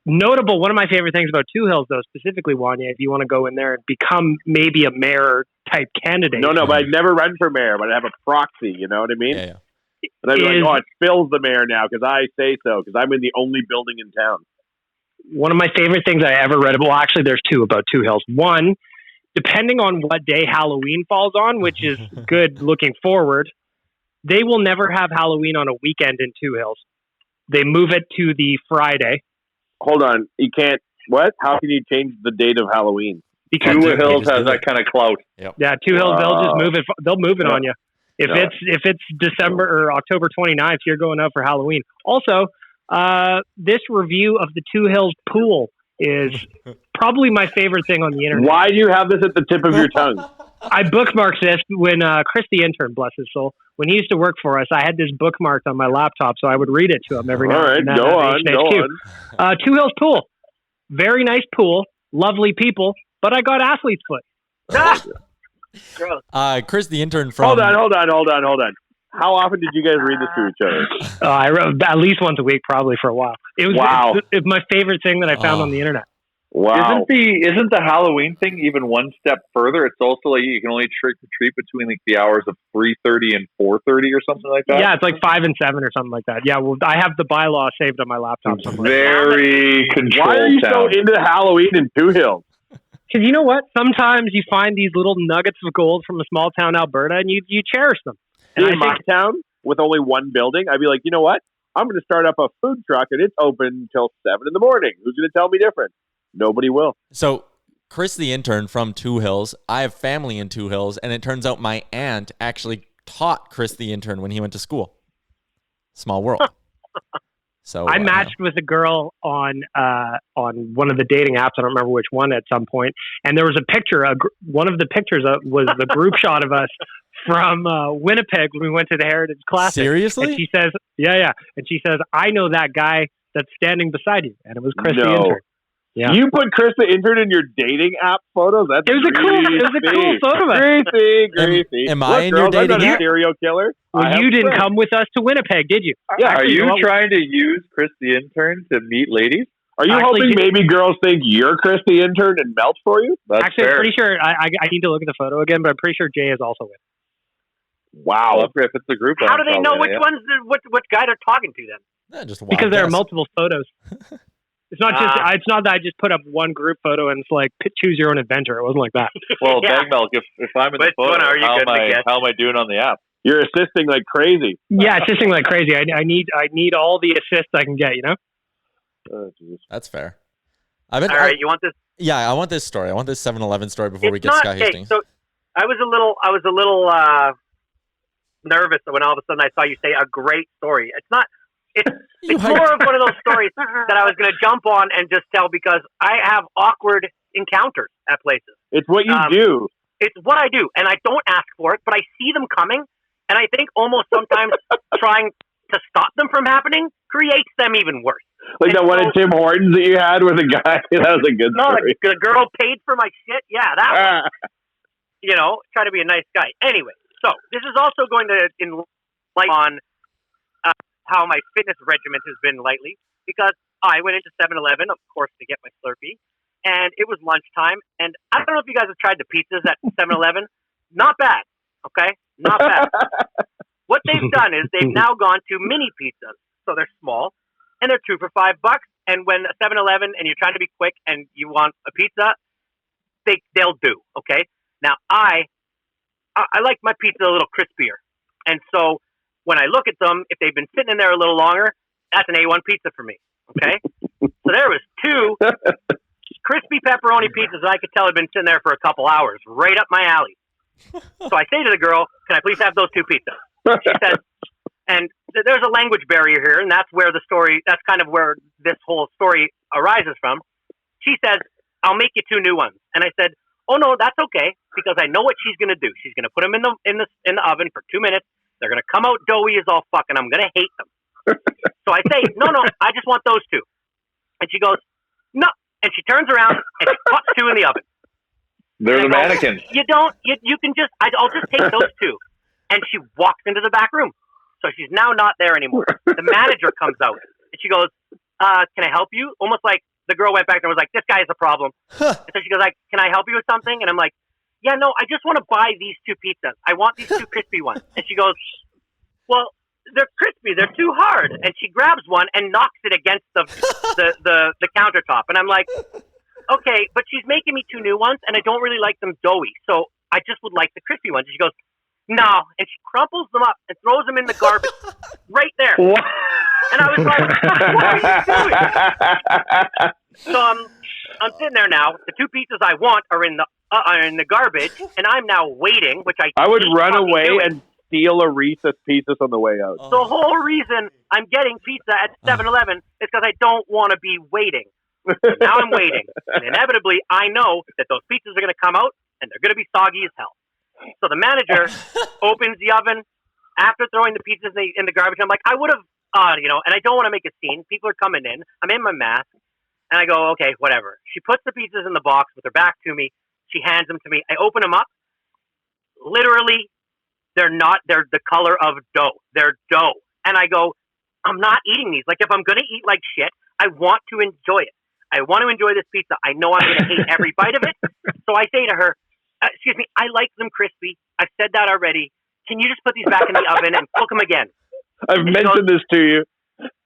Notable, one of my favorite things about Two Hills, though, specifically, Wanya, if you want to go in there and become maybe a mayor type candidate. No, but I'd never run for mayor, but I'd have a proxy, you know what I mean? Yeah. And I'd be like, oh, it's Phil's the mayor now because I say so, because I'm in the only building in town. One of my favorite things I ever read about, well, actually, there's two about Two Hills. One, depending on what day Halloween falls on, which is good looking forward, they will never have Halloween on a weekend in Two Hills. They move it to the Friday. Hold on. You can't, what? How can you change the date of Halloween? Because Two Hills has that kind of clout. Yep. Yeah, Two Hills, they'll just move it. They'll move it on you. If it's December or October 29th, you're going out for Halloween. Also, this review of the Two Hills pool is probably my favorite thing on the internet. Why do you have this at the tip of your tongue? I bookmarked this when Chris the intern, bless his soul, when he used to work for us, I had this bookmarked on my laptop, so I would read it to him every now and then. All right, go on. Two Hills pool. Very nice pool. Lovely people. But I got athlete's foot. Chris the intern from... Hold on. How often did you guys read this to each other? I wrote at least once a week, probably for a while. It was it's my favorite thing that I found on the internet. Wow. Isn't the Halloween thing even one step further? It's also like you can only trick or treat between like the hours of 3:30 and 4:30 or something like that. Yeah, it's like 5 and 7 or something like that. Yeah, well, I have the bylaw saved on my laptop somewhere. Very controlled. Why are you so into Halloween in Two Hills? Because you know what? Sometimes you find these little nuggets of gold from a small town Alberta, and you cherish them. And in my town, with only one building, I'd be like, you know what? I'm going to start up a food truck, and it's open until 7 in the morning. Who's going to tell me different? Nobody will. So, Chris the intern from Two Hills, I have family in Two Hills, and it turns out my aunt actually taught Chris the intern when he went to school. Small world. So I matched with a girl on one of the dating apps. I don't remember which one at some point. And there was a picture. One of the pictures was the group shot of us from Winnipeg when we went to the Heritage Classic. Seriously? And she says, yeah. And she says, I know that guy that's standing beside you. And it was Chris the intern. Yeah. You put Chris the intern in your dating app photos? It was a cool photo. Greasy. Am I in your dating app? I'm not a serial killer. Well, you didn't come with us to Winnipeg, did you? Yeah. Are you trying to use Chris the intern to meet ladies? Are you hoping maybe girls think you're Chris the intern and melt for you? That's Actually, fair. I'm pretty sure. I need to look at the photo again, but I'm pretty sure Jay is also in. Wow. Well, if it's a group, how do they know which one's what guy they're talking to then? Just because there are multiple photos. It's not just. It's not that I just put up one group photo and it's like choose your own adventure. It wasn't like that. Well, Bag Milk, if I'm in the photo, how am I doing on the app? You're assisting like crazy. Yeah, assisting like crazy. I need all the assists I can get. You know. That's fair. All right, you want this? Yeah, I want this story. I want this 7-Eleven story before we get Scott Hastings. So I was a little nervous when all of a sudden I saw you say a great story. It's not. It's more of one of those stories that I was going to jump on and just tell because I have awkward encounters. at places. It's what you do. It's what I do, and I don't ask for it, but I see them coming, and I think almost sometimes trying to stop them from happening creates them even worse. Like that one at Tim Hortons that you had with a guy. That was a good story. The girl paid for my shit. Yeah, that one. Try to be a nice guy. Anyway, so this is also going to enlighten on how my fitness regimen has been lately, because I went into 7-Eleven, of course, to get my Slurpee, and it was lunchtime, and I don't know if you guys have tried the pizzas at 7-Eleven. Not bad, okay? Not bad. What they've done is they've now gone to mini pizzas, so they're small, and they're 2 for $5. And when 7-Eleven and you're trying to be quick and you want a pizza, they'll do, okay? Now, I like my pizza a little crispier, and so when I look at them, if they've been sitting in there a little longer, that's an A1 pizza for me, okay? So there was 2 crispy pepperoni pizzas that I could tell had been sitting there for a couple hours, right up my alley. So I say to the girl, can I please have those 2 pizzas? She says, and there's a language barrier here, and that's kind of where this whole story arises from. She says, I'll make you 2 new ones. And I said, oh no, that's okay, because I know what she's going to do. She's going to put them in the oven for 2 minutes. They're going to come out doughy as all fuck, and I'm going to hate them. So I say, no, I just want those 2. And she goes, no. And she turns around and she puts 2 in the oven. They're the mannequins. You can just, I'll just take those 2. And she walks into the back room. So she's now not there anymore. The manager comes out and she goes, can I help you? Almost like the girl went back there and was like, this guy is a problem. And so she goes like, can I help you with something? And I'm like, yeah, no, I just want to buy these 2 pizzas. I want these 2 crispy ones. And she goes, well, they're crispy. They're too hard. And she grabs one and knocks it against the countertop. And I'm like, okay, but she's making me 2 new ones, and I don't really like them doughy. So I just would like the crispy ones. And she goes, no. And she crumples them up and throws them in the garbage right there. What? And I was like, what are you doing? So I'm sitting there now. The 2 pizzas I want are in the garbage, and I'm now waiting, which I would run away and steal a Reese's Pieces on the way out. The whole reason I'm getting pizza at 7-Eleven is because I don't want to be waiting. Now I'm waiting. And inevitably, I know that those pizzas are going to come out, and they're going to be soggy as hell. So the manager opens the oven after throwing the pizzas in the garbage. I'm like, I would have, and I don't want to make a scene. People are coming in. I'm in my mask. And I go, okay, whatever. She puts the pizzas in the box with her back to me. She hands them to me. I open them up. Literally, they're the color of dough. They're dough. And I go, I'm not eating these. Like, if I'm going to eat like shit, I want to enjoy it. I want to enjoy this pizza. I know I'm going to hate every bite of it. So I say to her, excuse me, I like them crispy. I've said that already. Can you just put these back in the oven and cook them again? I've mentioned this to you.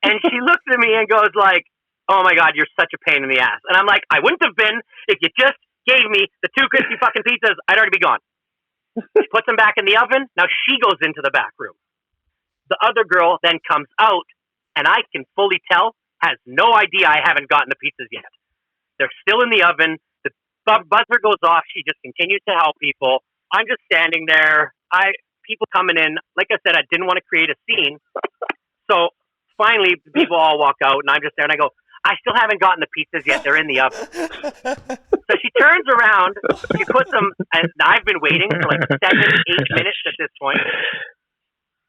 And she looks at me and goes like, oh my God, you're such a pain in the ass. And I'm like, I wouldn't have been if you just gave me the 2 crispy fucking pizzas. I'd already be gone. She puts them back in the oven. Now she goes into the back room. The other girl then comes out, and I can fully tell, has no idea I haven't gotten the pizzas yet. They're still in the oven. The buzzer goes off. She just continues to help people. I'm just standing there. People coming in. Like I said, I didn't want to create a scene. So finally, people all walk out, and I'm just there, and I go, I still haven't gotten the pizzas yet. They're in the oven. So she turns around. She puts them, and I've been waiting for like 7, 8 minutes at this point.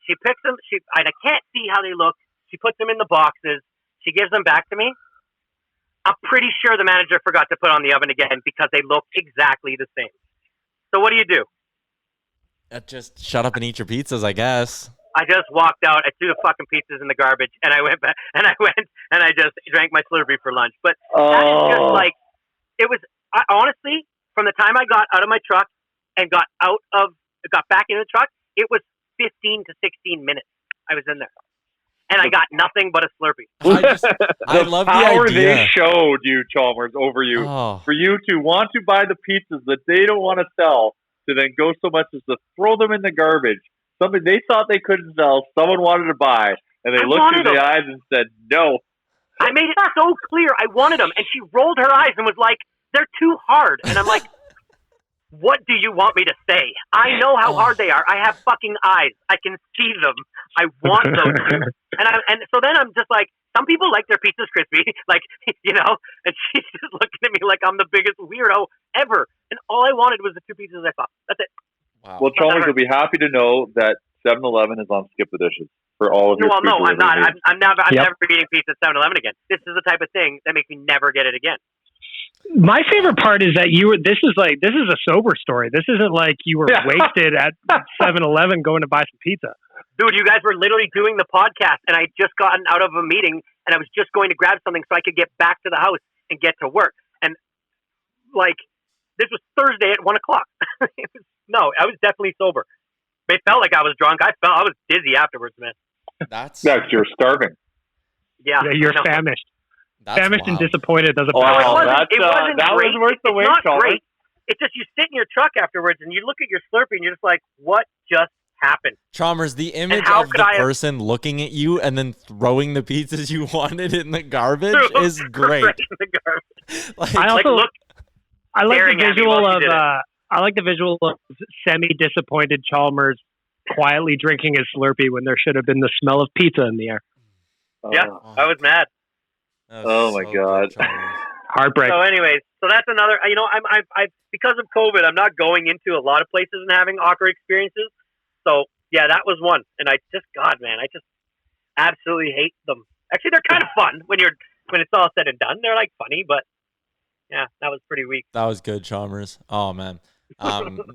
She picks them. I can't see how they look. She puts them in the boxes. She gives them back to me. I'm pretty sure the manager forgot to put on the oven again because they look exactly the same. So what do? Just shut up and eat your pizzas, I guess. I just walked out. I threw the fucking pizzas in the garbage, and I went back, and I just drank my Slurpee for lunch. But that is just like, it was, honestly, from the time I got out of my truck and got back in the truck, it was 15 to 16 minutes I was in there. And I got nothing but a Slurpee. I love the power idea. they showed you, Chalmers, over you. Oh. For you to want to buy the pizzas that they don't want to sell, to then go so much as to throw them in the garbage. Something they thought they couldn't sell, someone wanted to buy, and they looked through the eyes and said, no. I made it so clear I wanted them, and she rolled her eyes and was like, they're too hard. And I'm like, what do you want me to say? I know how hard they are. I have fucking eyes. I can see them. I want those two. And so then I'm just like, some people like their pizzas crispy, like, you know, and she's just looking at me like I'm the biggest weirdo ever. And all I wanted was the two pizzas I saw. That's it. Wow. Well, Chalmers will be happy to know that 7-Eleven is on Skip the Dishes for all of your food no, I'm not. I'm never Yep. eating pizza at 7-Eleven again. This is the type of thing that makes me never get it again. My favorite part is that this is a sober story. This isn't like you were wasted at 7-Eleven going to buy some pizza. Dude, you guys were literally doing the podcast, and I had just gotten out of a meeting, and I was just going to grab something so I could get back to the house and get to work. And, like, this was Thursday at 1 o'clock. No, I was definitely sober. It felt like I was drunk. I was dizzy afterwards, man. That's you're starving. Yeah, you're famished. That's famished wild. and disappointed doesn't It wasn't that great. was worth the wait, It's not Chalmers. great. It's just you sit in your truck afterwards and you look at your Slurpee and you're just like, what just happened? Chalmers, the image how of could the I have- person looking at you and then throwing the pizzas you wanted in the garbage is great. Right in the garbage. Like, I also look, I like staring the at me visual while she of did it. I like the visual of semi-disappointed Chalmers quietly drinking his Slurpee when there should have been the smell of pizza in the air. Yeah, I was mad. that was Oh my so God. good, Chalmers. Heartbreak. So, anyways, so that's another. You know, I because of COVID, I'm not going into a lot of places and having awkward experiences. So, yeah, that was one. And I just absolutely hate them. Actually, they're kind of fun when it's all said and done. They're like funny, but yeah, that was pretty weak. That was good, Chalmers. Oh man.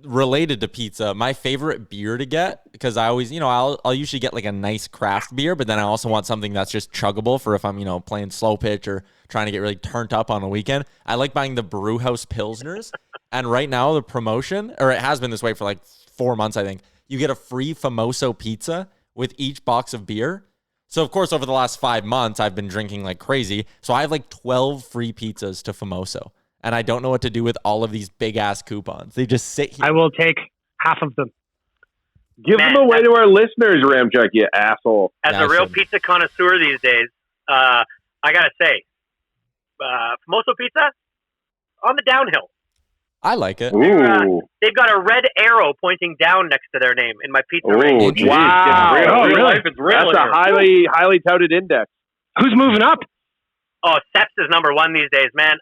Related to pizza, my favorite beer to get, because I always, I'll usually get like a nice craft beer, but then I also want something that's just chuggable for if I'm, playing slow pitch or trying to get really turned up on a weekend. I like buying the Brewhouse Pilsners. And right now the promotion, or it has been this way for like 4 months, I think, you get a free Famoso pizza with each box of beer. So of course, over the last 5 months, I've been drinking like crazy. So I have like 12 free pizzas to Famoso. And I don't know what to do with all of these big ass coupons. They just sit here. I will take half of them. Give them away to our listeners, Ramchuck, you asshole. As a real pizza connoisseur these days, I gotta say, Famoso Pizza on the downhill. I like it. Ooh. They've got a red arrow pointing down next to their name in my pizza range. Geez, Wow. real Really? life is real. That's a highly touted index. Who's moving up? Oh, Seps is number one these days, man.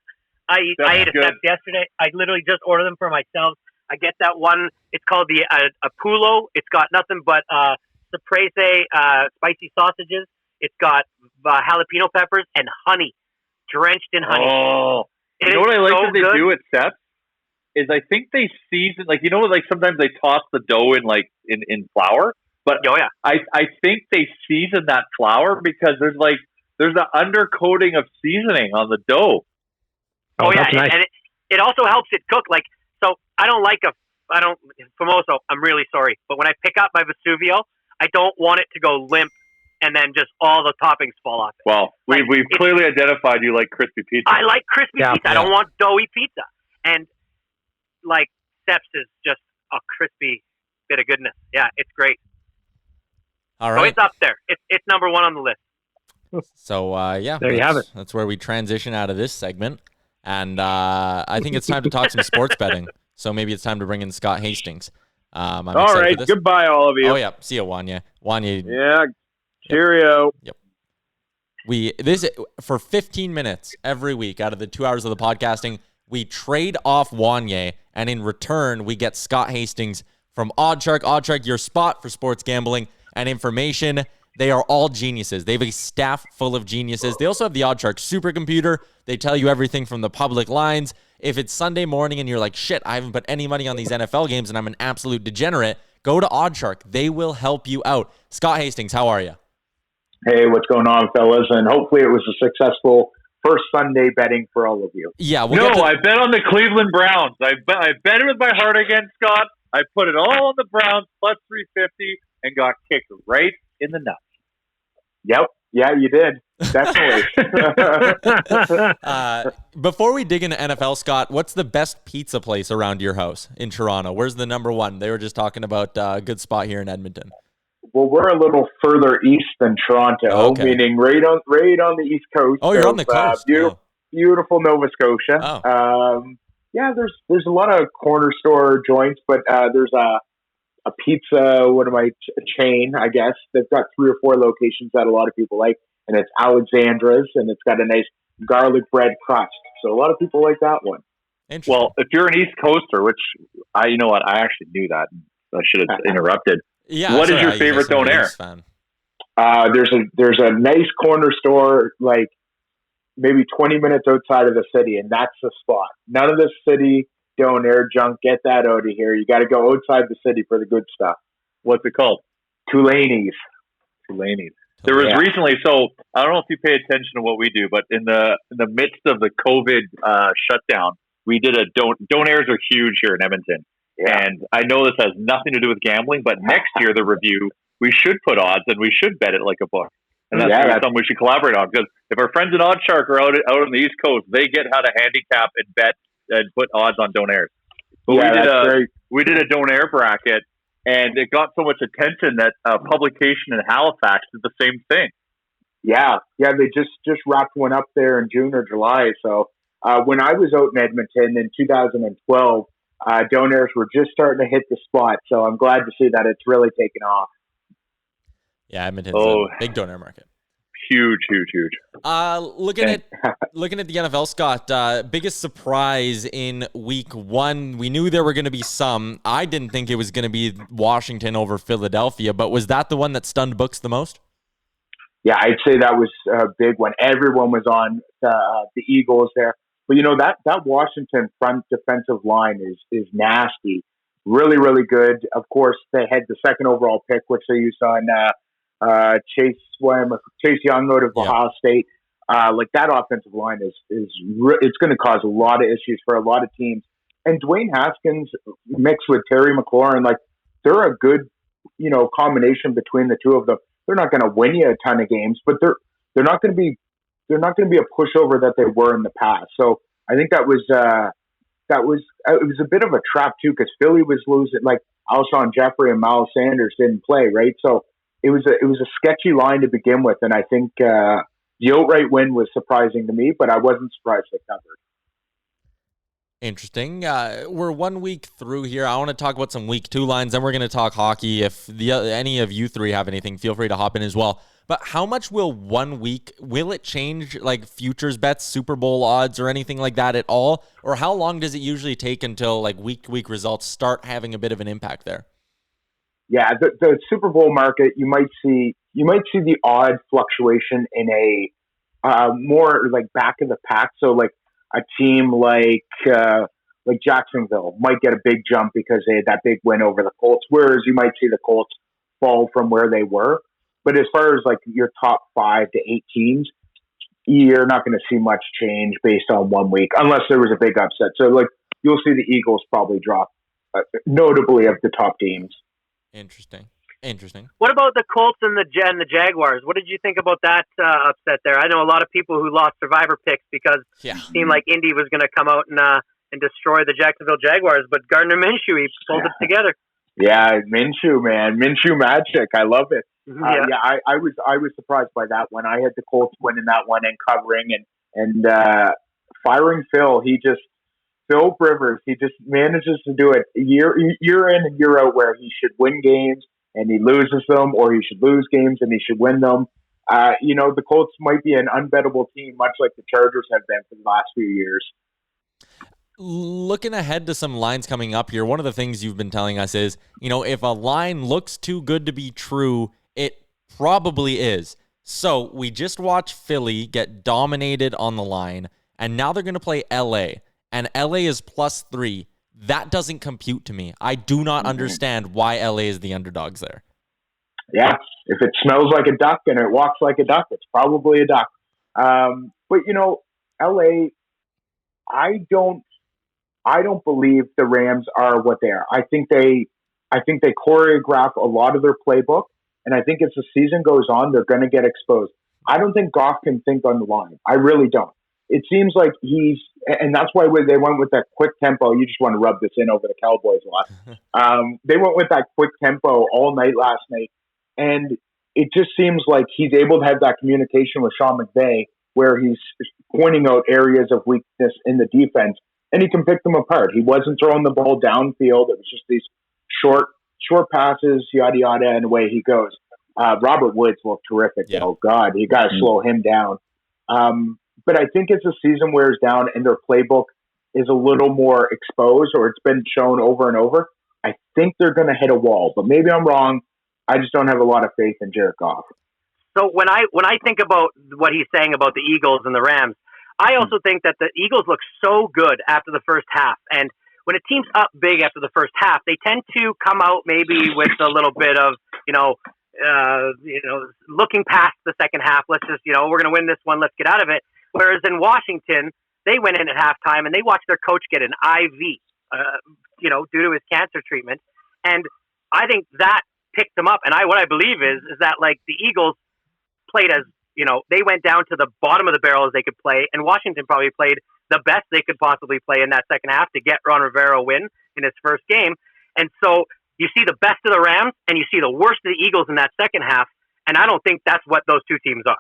I ate a good. Seps yesterday. I literally just ordered them for myself. I get that one. It's called the Apulo. It's got nothing but caprese spicy sausages. It's got jalapeno peppers and honey, drenched in honey. Oh, It you know is what I like so that they good. do at Seps is I think they season, like, like sometimes they toss the dough in like in flour, but Oh yeah, I think they season that flour because there's an undercoating of seasoning on the dough. Oh yeah, that's nice. and it also helps it cook. Like, so I don't Famoso. I'm really sorry, but when I pick up my Vesuvio, I don't want it to go limp and then just all the toppings fall off. Well, Like, we've clearly identified you like crispy pizza. I like crispy Yeah. pizza. I don't want doughy pizza. And like Seps is just a crispy bit of goodness. Yeah, it's great. All So right. it's up there. It's number one on the list. So, yeah. There you have it. That's where we transition out of this segment. And I think it's time to talk some sports betting. So maybe it's time to bring in Scott Hastings. I'm All excited right. for this. Goodbye, all of you. Oh, yeah. See you, Wanya. Wanya, Yeah. Cheerio. for 15 minutes every week out of the 2 hours of the podcasting, we trade off Wanye, and in return, we get Scott Hastings from OddsShark. OddsShark, your spot for sports gambling and information. They are all geniuses. They have a staff full of geniuses. They also have the OddsShark supercomputer. They tell you everything from the public lines. If it's Sunday morning and you're like, shit, I haven't put any money on these NFL games and I'm an absolute degenerate, go to OddsShark. They will help you out. Scott Hastings, how are you? Hey, what's going on, fellas? And hopefully it was a successful first Sunday betting for all of you. Yeah, I bet on the Cleveland Browns. I bet it with my heart again, Scott. I put it all on the Browns plus 350 and got kicked right in the nuts. Yep. Yeah, you did. Definitely. Before we dig into NFL, Scott, what's the best pizza place around your house in Toronto? Where's the number one? They were just talking about a good spot here in Edmonton. Well, we're a little further east than Toronto, Okay. meaning right on the east coast. Oh, you're on the coast. Beautiful Nova Scotia. Oh. Yeah, there's a lot of corner store joints, but there's a pizza, chain, I guess. They've got 3 or 4 locations that a lot of people like, and it's Alexandra's, and it's got a nice garlic bread crust. So a lot of people like that one. Well, if you're an East Coaster, which you know what, I actually knew that. I should have interrupted. Yeah. What is your favorite donair? There's a nice corner store, like maybe 20 minutes outside of the city, and that's the spot. None of the city donair junk. Get that out of here. You got to go outside the city for the good stuff. What's it called? Tulaney's. There was recently, so I don't know if you pay attention to what we do, but in the midst of the COVID shutdown, we did donairs are huge here in Edmonton. Yeah. And I know this has nothing to do with gambling, but next year, the review, we should put odds and we should bet it like a book. And that's something we should collaborate on, because if our friends at OddsShark are out on the East Coast, they get how to handicap and bet and put odds on donairs. But we did a donair bracket, and it got so much attention that a publication in Halifax did the same thing. Yeah, they just wrapped one up there in June or July. So when I was out in Edmonton in 2012, donairs were just starting to hit the spot. So I'm glad to see that it's really taken off. Yeah, Edmonton's a big donair market. Huge. Looking at the NFL, Scott, biggest surprise in week 1. We knew there were going to be some. I didn't think it was going to be Washington over Philadelphia, but was that the one that stunned books the most? Yeah, I'd say that was a big one. Everyone was on the Eagles there. But, that Washington front defensive line is nasty. Really, really good. Of course, they had the second overall pick, which they used on Chase Young out of Ohio State. Like that offensive line is it's going to cause a lot of issues for a lot of teams. And Dwayne Haskins mixed with Terry McLaurin, like they're a good, combination between the two of them. They're not going to win you a ton of games, but they're not going to be a pushover that they were in the past. So I think it was a bit of a trap too, because Philly was losing, like Alshon Jeffrey and Miles Sanders didn't play, right? So it was a sketchy line to begin with, and I think the outright win was surprising to me, but I wasn't surprised they covered. Interesting. We're 1 week through here. I want to talk about some week 2 lines, then we're going to talk hockey. If any of you three have anything, feel free to hop in as well. But how much will 1 week, will it change like futures bets, Super Bowl odds, or anything like that at all? Or how long does it usually take until like week-to-week results start having a bit of an impact there? Yeah, the Super Bowl market, you might see the odd fluctuation in a more like back of the pack. So like a team like Jacksonville might get a big jump because they had that big win over the Colts, whereas you might see the Colts fall from where they were. But as far as like your top 5 to 8 teams, you're not going to see much change based on 1 week, unless there was a big upset. So like you'll see the Eagles probably drop, notably of the top teams. Interesting. What about the Colts and the Jaguars? What did you think about that upset there? I know a lot of people who lost survivor picks because it seemed like Indy was going to come out and destroy the Jacksonville Jaguars, but Gardner Minshew, he pulled it together. Yeah, Minshew, man. Minshew magic. I love it. I was surprised by that one. I had the Colts winning that one and covering and firing Phil. Phil Rivers, he just manages to do it year in and year out, where he should win games and he loses them, or he should lose games and he should win them. The Colts might be an unbettable team, much like the Chargers have been for the last few years. Looking ahead to some lines coming up here, one of the things you've been telling us is, if a line looks too good to be true, it probably is. So we just watched Philly get dominated on the line, and now they're going to play LA, and LA is +3. That doesn't compute to me. I do not understand why LA is the underdogs there. Yeah, if it smells like a duck and it walks like a duck, it's probably a duck. But LA, I don't believe the Rams are what they are. I think they choreograph a lot of their playbook, and I think as the season goes on, they're going to get exposed. I don't think Goff can think on the line. I really don't. It seems like and that's why they went with that quick tempo. You just want to rub this in over the Cowboys a lot. They went with that quick tempo all night last night, and it just seems like he's able to have that communication with Sean McVay, where he's pointing out areas of weakness in the defense. and he can pick them apart. He wasn't throwing the ball downfield. It was just these short passes, yada, yada, and away he goes. Robert Woods looked terrific. Yeah. Oh, God, you got to slow him down. But I think as the season wears down and their playbook is a little more exposed, or it's been shown over and over, I think they're going to hit a wall. But maybe I'm wrong. I just don't have a lot of faith in Jared Goff. So when I think about what he's saying about the Eagles and the Rams, I also think that the Eagles look so good after the first half. And when a team's up big after the first half, they tend to come out maybe with a little bit of, looking past the second half. Let's just, we're going to win this one. Let's get out of it. Whereas in Washington, they went in at halftime and they watched their coach get an IV, due to his cancer treatment. And I think that picked them up. And what I believe is that like the Eagles played as, they went down to the bottom of the barrel as they could play, and Washington probably played the best they could possibly play in that second half to get Ron Rivera a win in his first game. And so you see the best of the Rams and you see the worst of the Eagles in that second half, and I don't think that's what those two teams are.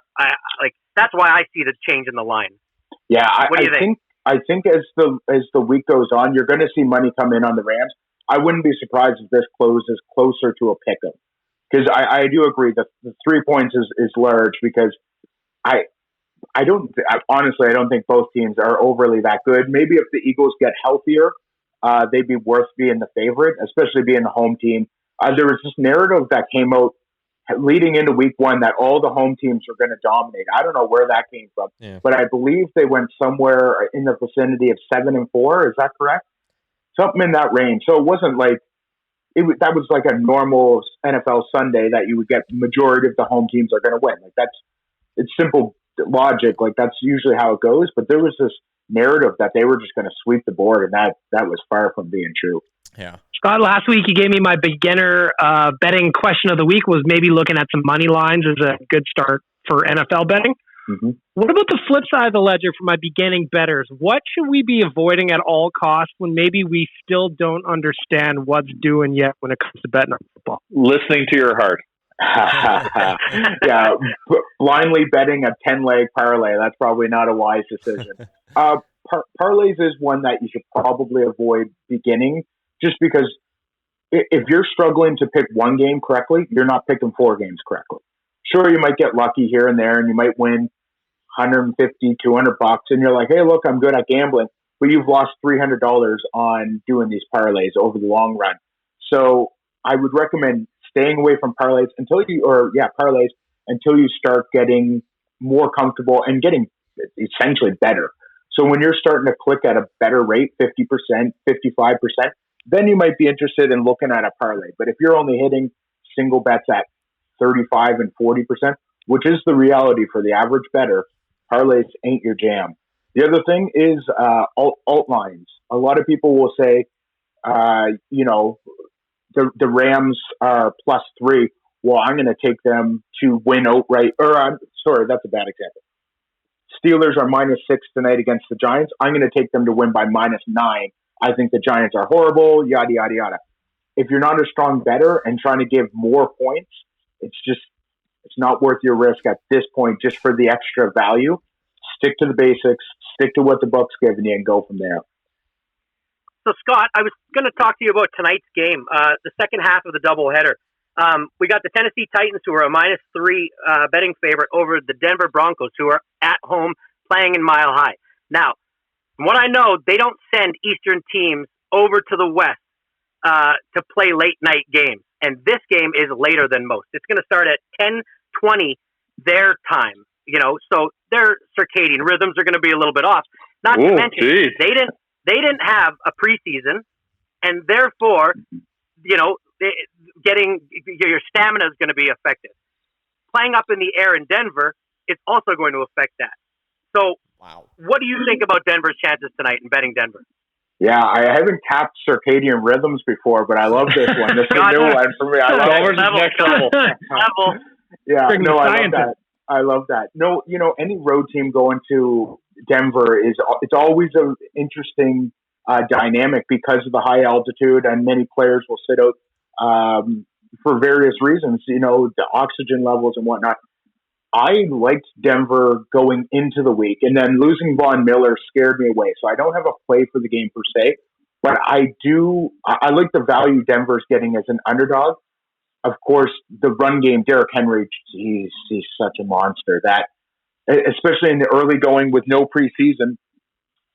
That's why I see the change in the line. Yeah, what do you think? I think as the week goes on, you're going to see money come in on the Rams. I wouldn't be surprised if this closes closer to a pick-em. Because I do agree that the 3 points is large, because I don't think both teams are overly that good. Maybe if the Eagles get healthier, they'd be worth being the favorite, especially being the home team. There was this narrative that came out leading into week one that all the home teams are going to dominate. I don't know where that came from, but I believe they went somewhere in the vicinity of 7-4. Is that correct? Something in that range. So it wasn't like that was like a normal NFL Sunday that you would get majority of the home teams are going to win. Like it's simple logic. Like that's usually how it goes. But there was this narrative that they were just going to sweep the board, and that was far from being true. Yeah. Scott, last week you gave me my beginner betting question of the week was maybe looking at some money lines as a good start for NFL betting. Mm-hmm. What about the flip side of the ledger for my beginning bettors? What should we be avoiding at all costs when maybe we still don't understand what's doing yet when it comes to betting on football? Listening to your heart. Yeah, blindly betting a 10-leg parlay, that's probably not a wise decision. Parlays is one that you should probably avoid beginning, just because if you're struggling to pick one game correctly, you're not picking 4 games correctly. Sure, you might get lucky here and there, and you might win $150, $200, and you're like, hey, look, I'm good at gambling, but you've lost $300 on doing these parlays over the long run. So I would recommend staying away from parlays until you start getting more comfortable and getting essentially better. So when you're starting to click at a better rate, 50%, 55%, then you might be interested in looking at a parlay. But if you're only hitting single bets at 35 and 40%, which is the reality for the average bettor, parlays ain't your jam. The other thing is alt lines. A lot of people will say, the Rams are +3. Well, I'm going to take them to win outright. That's a bad example. Steelers are -6 tonight against the Giants. I'm going to take them to win by -9. I think the Giants are horrible, yada, yada, yada. If you're not a strong bettor and trying to give more points, it's not worth your risk at this point just for the extra value. Stick to the basics, stick to what the book's giving you, and go from there. So, Scott, I was going to talk to you about tonight's game, the second half of the doubleheader. We got the Tennessee Titans, who are a -3 betting favorite over the Denver Broncos, who are at home playing in Mile High. Now, from what I know, they don't send Eastern teams over to the West to play late-night games. And this game is later than most. It's going to start at 10:20 their time. So their circadian rhythms are going to be a little bit off. Not to mention, they didn't have a preseason, and therefore, getting your stamina is going to be affected. Playing up in the air in Denver is also going to affect that. So, What do you think about Denver's chances tonight in betting Denver? Yeah, I haven't tapped circadian rhythms before, but I love this one. This is a new one for me. I love it. Next level. Yeah, no, I love that. No, any road team going to Denver it's always an interesting dynamic because of the high altitude, and many players will sit out for various reasons, the oxygen levels and whatnot. I liked Denver going into the week, and then losing Von Miller scared me away. So I don't have a play for the game per se, but I like the value Denver's getting as an underdog. Of course, the run game, Derrick Henry, he's such a monster that, especially in the early going with no preseason,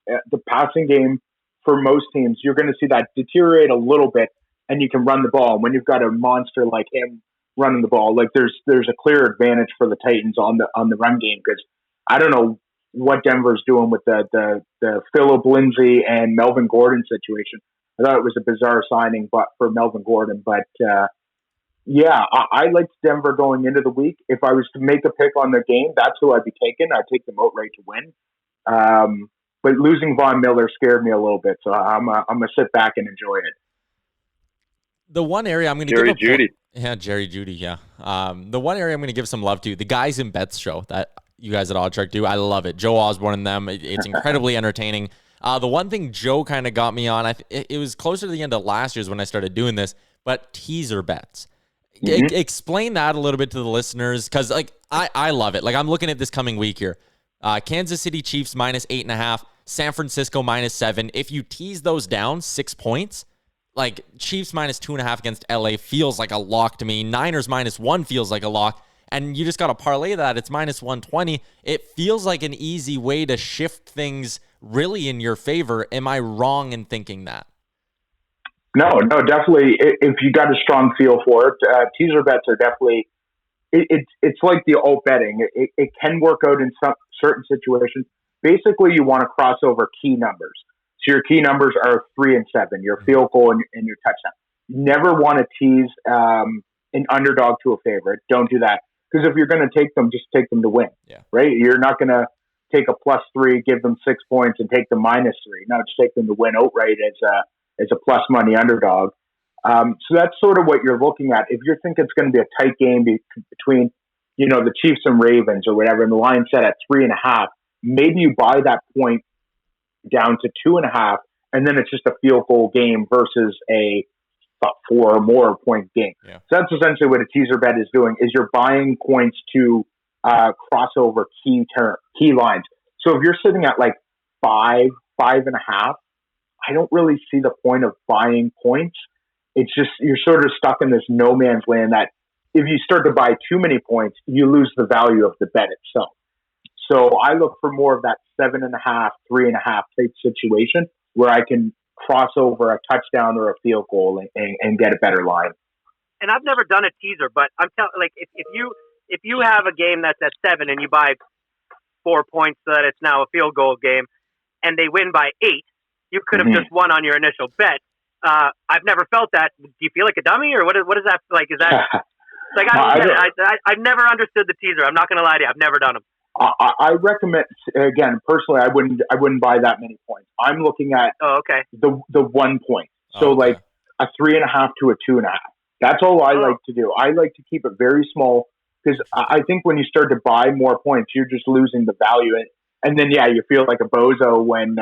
the passing game for most teams, you're going to see that deteriorate a little bit, and you can run the ball. And when you've got a monster like him running the ball, like there's a clear advantage for the Titans on the run game, because I don't know what Denver's doing with the Phillip Lindsay and Melvin Gordon situation. I thought it was a bizarre signing, but for Melvin Gordon, but I liked Denver going into the week. If I was to make a pick on the game, that's who I'd be taking. I'd take them outright to win. But losing Von Miller scared me a little bit, so I'm gonna sit back and enjoy it. The one area I'm going to Jerry Jeudy. Jerry Jeudy, yeah. The one area I'm going to give some love to, the Guys in Bets show that you guys at OddsShark do. I love it. Joe Osborne and them. It's incredibly entertaining. The one thing Joe kind of got me on, it was closer to the end of last year's when I started doing this, but teaser bets. Explain that a little bit to the listeners, because I love it. Like, I'm looking at this coming week here. Kansas City Chiefs -8.5, San Francisco -7. If you tease those down 6 points, like Chiefs -2.5 against LA feels like a lock to me. Niners -1 feels like a lock. And you just got to parlay that. It's -120. It feels like an easy way to shift things really in your favor. Am I wrong in thinking that? No, definitely. If you got a strong feel for it, teaser bets are definitely, it's like the alt betting. It can work out in some certain situations. Basically, you want to cross over key numbers. So your key numbers are 3 and 7, your field goal and your touchdown. You never want to tease an underdog to a favorite. Don't do that. Because if you're going to take them, just take them to win. Yeah. Right? You're not going to take a +3, give them 6 points, and take the -3. No, just take them to win outright as a plus money underdog. So that's sort of what you're looking at. If you think it's going to be a tight game between, the Chiefs and Ravens or whatever, and the line set at 3.5, maybe you buy that point down to 2.5, and then it's just a field goal game versus a 4 or more point game. Yeah. So that's essentially what a teaser bet is doing, is you're buying points to cross over key lines. So if you're sitting at like 5, 5.5, I don't really see the point of buying points. It's just, you're sort of stuck in this no man's land that if you start to buy too many points, you lose the value of the bet itself. So I look for more of that 7.5, 3.5 type situation where I can cross over a touchdown or a field goal and get a better line. And I've never done a teaser, but I'm telling, like, if you have a game that's at 7 and you buy 4 points so that it's now a field goal game, and they win by 8, you could have just won on your initial bet. I've never felt that. Do you feel like a dummy, or what is that like? Is that like I've never understood the teaser. I'm not going to lie to you. I've never done them. I recommend, again, personally, I wouldn't buy that many points. I'm looking at the 1 point. So like a 3.5 to a 2.5. That's all I like to do. I like to keep it very small, because I think when you start to buy more points, you're just losing the value. And then, you feel like a bozo when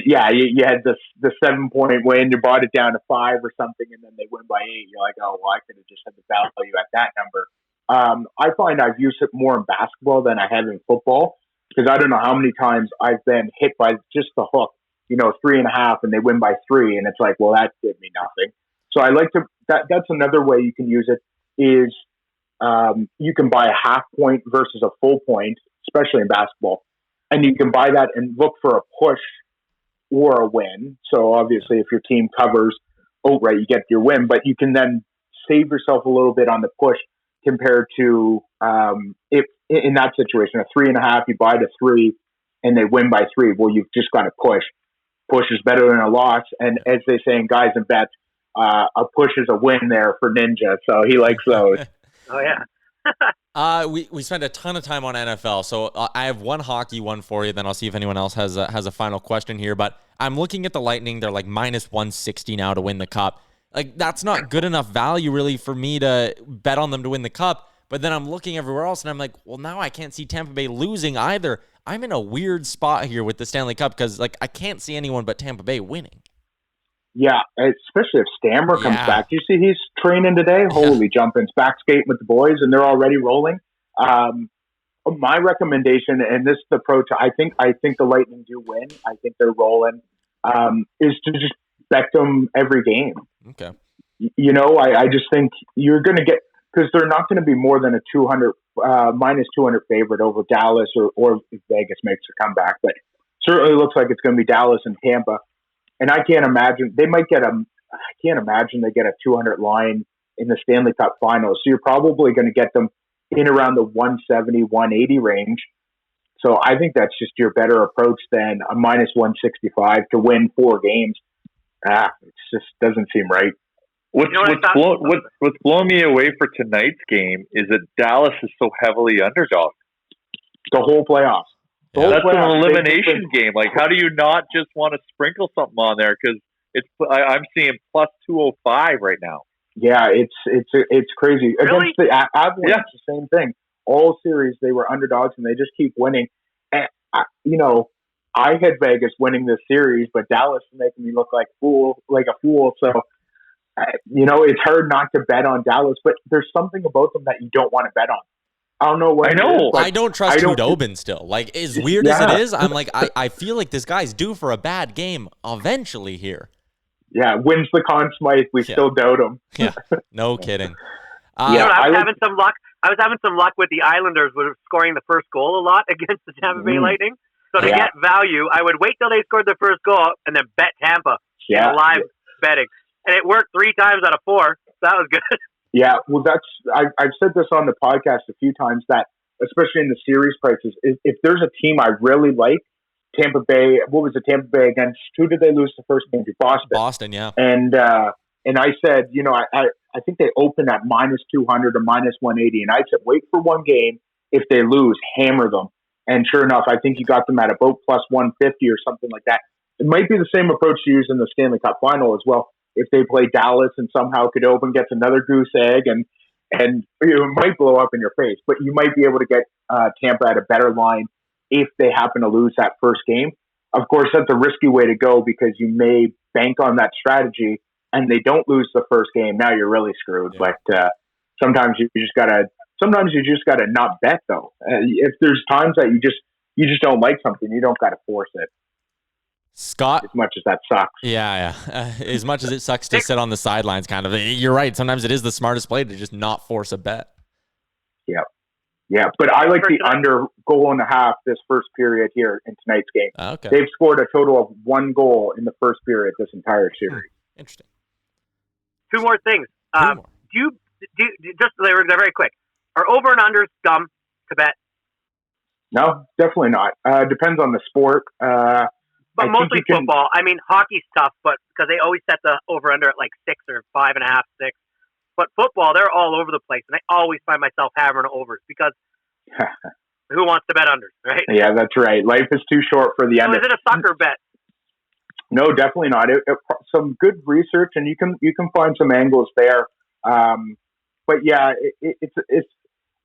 you had the 7 point win, you bought it down to 5 or something, and then they win by 8. You're like, oh, well, I could have just had the value at that number. I find I've used it more in basketball than I have in football, because I don't know how many times I've been hit by just the hook, 3.5, and they win by 3, and it's like, well, that did me nothing. So I like to, that's another way you can use it, is you can buy a half point versus a full point, especially in basketball, and you can buy that and look for a push or a win. So obviously if your team covers outright, you get your win, but you can then save yourself a little bit on the push compared to if in that situation, a 3.5, you buy to 3 and they win by 3. Well, you've just got to push. Push is better than a loss. And as they say in Guys and Bets, a push is a win there for Ninja. So he likes those. Oh, yeah. We spent a ton of time on NFL, so I have one hockey one for you. Then I'll see if anyone else has a final question here. But I'm looking at the Lightning; they're like -160 now to win the cup. Like, that's not good enough value really for me to bet on them to win the cup. But then I'm looking everywhere else, and I'm like, well, now I can't see Tampa Bay losing either. I'm in a weird spot here with the Stanley Cup, because like I can't see anyone but Tampa Bay winning. Yeah, especially if Stammer comes back. You see he's training today? Holy jumpins, back skating with the boys, and they're already rolling. My recommendation, and this is the approach, I think the Lightning do win. I think they're rolling. Is to just bet them every game. Okay. You know, I just think you're going to get, because they're not going to be more than a 200 minus 200 favorite over Dallas or if Vegas makes a comeback. But certainly looks like it's going to be Dallas and Tampa. And I can't imagine they get a 200 line in the Stanley Cup Finals. So you're probably going to get them in around the 170, 180 range. So I think that's just your better approach than a minus 165 to win 4 games. It just doesn't seem right. What's blowing me away for tonight's game is that Dallas is so heavily underdog. The whole playoffs. That's an elimination game. Like, how do you not just want to sprinkle something on there? Because I'm seeing plus 205 right now. Yeah, it's crazy. Really? Against the Avalanche, the same thing. All series they were underdogs and they just keep winning. And I had Vegas winning this series, but Dallas is making me look like a fool. So it's hard not to bet on Dallas, but there's something about them that you don't want to bet on. I don't know what. I know. I don't trust Hudobin still. Like, as weird as it is, I'm like, I feel like this guy's due for a bad game eventually here. Yeah, wins the Conn Smythe. We still doubt him. Yeah, no kidding. I was having some luck. I was having some luck with the Islanders with scoring the first goal a lot against the Tampa Bay Lightning. So to get value, I would wait till they scored the first goal and then bet Tampa in live betting. And it worked 3 times out of 4. So that was good. Yeah, well, I've said this on the podcast a few times that, especially in the series prices, if there's a team I really like, Tampa Bay. What was it? Tampa Bay against who did they lose the first game to? Boston. Boston, yeah. And I said, I think they opened at minus 200 or minus 180, and I said, wait for one game. If they lose, hammer them. And sure enough, I think you got them at about plus 150 or something like that. It might be the same approach to use in the Stanley Cup Final as well. If they play Dallas and somehow Hudobin gets another goose egg, and it might blow up in your face, but you might be able to get Tampa at a better line if they happen to lose that first game. Of course, that's a risky way to go because you may bank on that strategy and they don't lose the first game. Now you're really screwed. Yeah. But sometimes you just gotta not bet though. If there's times that you just don't like something, you don't gotta force it. Scott, as much as that sucks. Yeah. As much as it sucks to sit on the sidelines, kind of. You're right. Sometimes it is the smartest play to just not force a bet. Yeah, but I like the under goal and a half this first period here in tonight's game. Okay. They've scored a total of 1 goal in the first period this entire series. Interesting. 2 more things. Do you just they're very quick? Are over and unders dumb to bet? No, definitely not. Depends on the sport. But mostly football. I mean, hockey's tough, but because they always set the over under at like 6 or 5.5, 6. But football, they're all over the place, and I always find myself hammering overs because who wants to bet unders, right? Yeah, that's right. Life is too short for the under. Is it a sucker bet? No, definitely not. Some good research, and you can find some angles there. But yeah,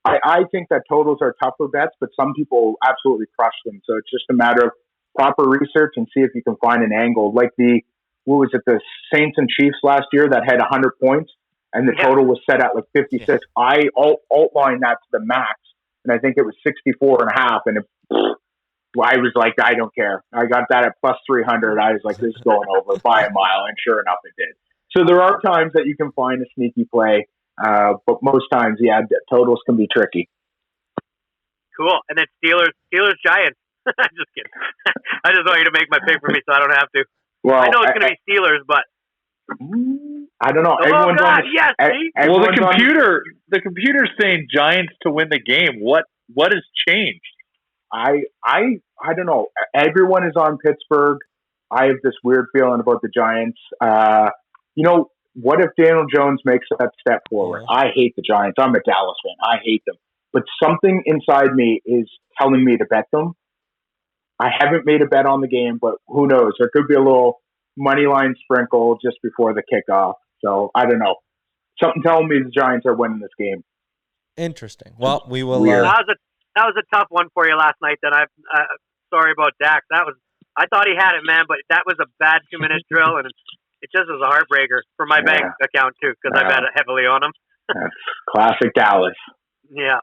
I think that totals are tougher bets, but some people absolutely crush them. So it's just a matter of proper research and see if you can find an angle. Like the Saints and Chiefs last year that had 100 points. And the total was set at like 56. Yeah. I outlined that to the max, and I think it was 64.5. And I was like, I don't care. I got that at plus 300. I was like, this is going over by a mile, and sure enough, it did. So there are times that you can find a sneaky play, but most times, totals can be tricky. Cool. And then Steelers Giants. I'm just kidding. I just want you to make my pick for me, so I don't have to. Well, I know it's going to be Steelers, but. I don't know. The computer's saying Giants to win the game. What has changed? I don't know. Everyone is on Pittsburgh. I have this weird feeling about the Giants. What if Daniel Jones makes that step forward? I hate the Giants. I'm a Dallas fan. I hate them. But something inside me is telling me to bet them. I haven't made a bet on the game, but who knows? There could be a little money line sprinkle just before the kickoff. So I don't know. Something telling me the Giants are winning this game. Interesting. Well, we will. That was a tough one for you last night. Then I'm sorry about Dak. I thought he had it, man, but that was a bad 2-minute drill, and it just was a heartbreaker for my bank account too because I bet heavily on him. That's classic Dallas. Yeah.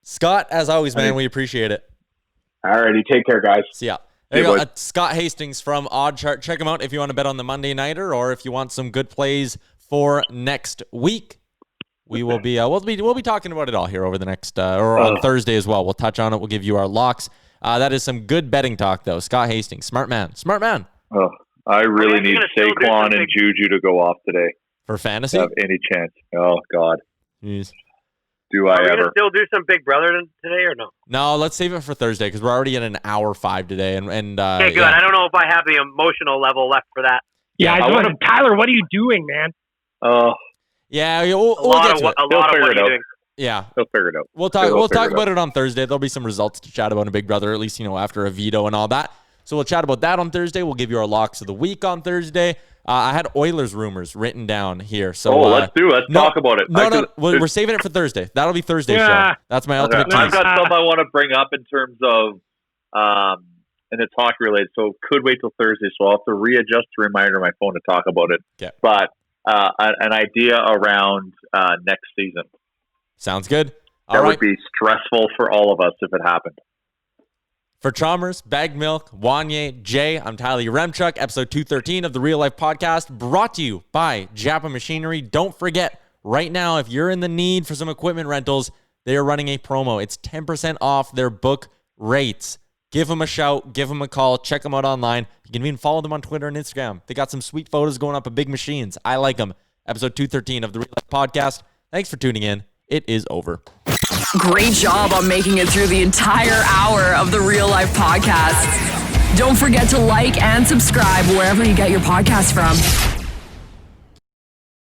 Scott, as always, man, we appreciate it. Alrighty, take care, guys. See ya. There you go. Scott Hastings from OddsShark. Check him out if you want to bet on the Monday Nighter or if you want some good plays for next week. We will be we'll be talking about it all here over the next or on Thursday as well. We'll touch on it. We'll give you our locks. That is some good betting talk though. Scott Hastings, smart man. Oh, I really need Saquon and Juju to go off today for fantasy. Have any chance? Oh God. Jeez. Do I ever? Are we gonna still do some Big Brother today or no? No, let's save it for Thursday because we're already at an hour 5 today. And okay, good. Yeah. I don't know if I have the emotional level left for that. Yeah, Tyler, what are you doing, man? Yeah, we'll get to it. A lot of what you're doing. Yeah, they'll figure it out. We'll talk about it on Thursday. There'll be some results to chat about in Big Brother, at least after a veto and all that. So we'll chat about that on Thursday. We'll give you our locks of the week on Thursday. I had Oilers rumors written down here. So let's talk about it. No, we're saving it for Thursday. That'll be Thursday's show. That's my ultimate tease. I've got something I want to bring up in terms of, and it's hockey related. So could wait till Thursday. So I'll have to readjust the reminder on my phone to talk about it. Okay. But an idea around next season. Sounds good. That would be stressful for all of us if it happened. For Chalmers, Bagged Milk, Wanye, Jay, I'm Tyler Remchuk, episode 213 of the Real Life Podcast, brought to you by Japa Machinery. Don't forget, right now, if you're in the need for some equipment rentals, they are running a promo. It's 10% off their book rates. Give them a shout, give them a call, check them out online. You can even follow them on Twitter and Instagram. They got some sweet photos going up of big machines. I like them. Episode 213 of the Real Life Podcast. Thanks for tuning in. It is over. Great job on making it through the entire hour of the Real Life Podcast. Don't forget to like and subscribe wherever you get your podcast from.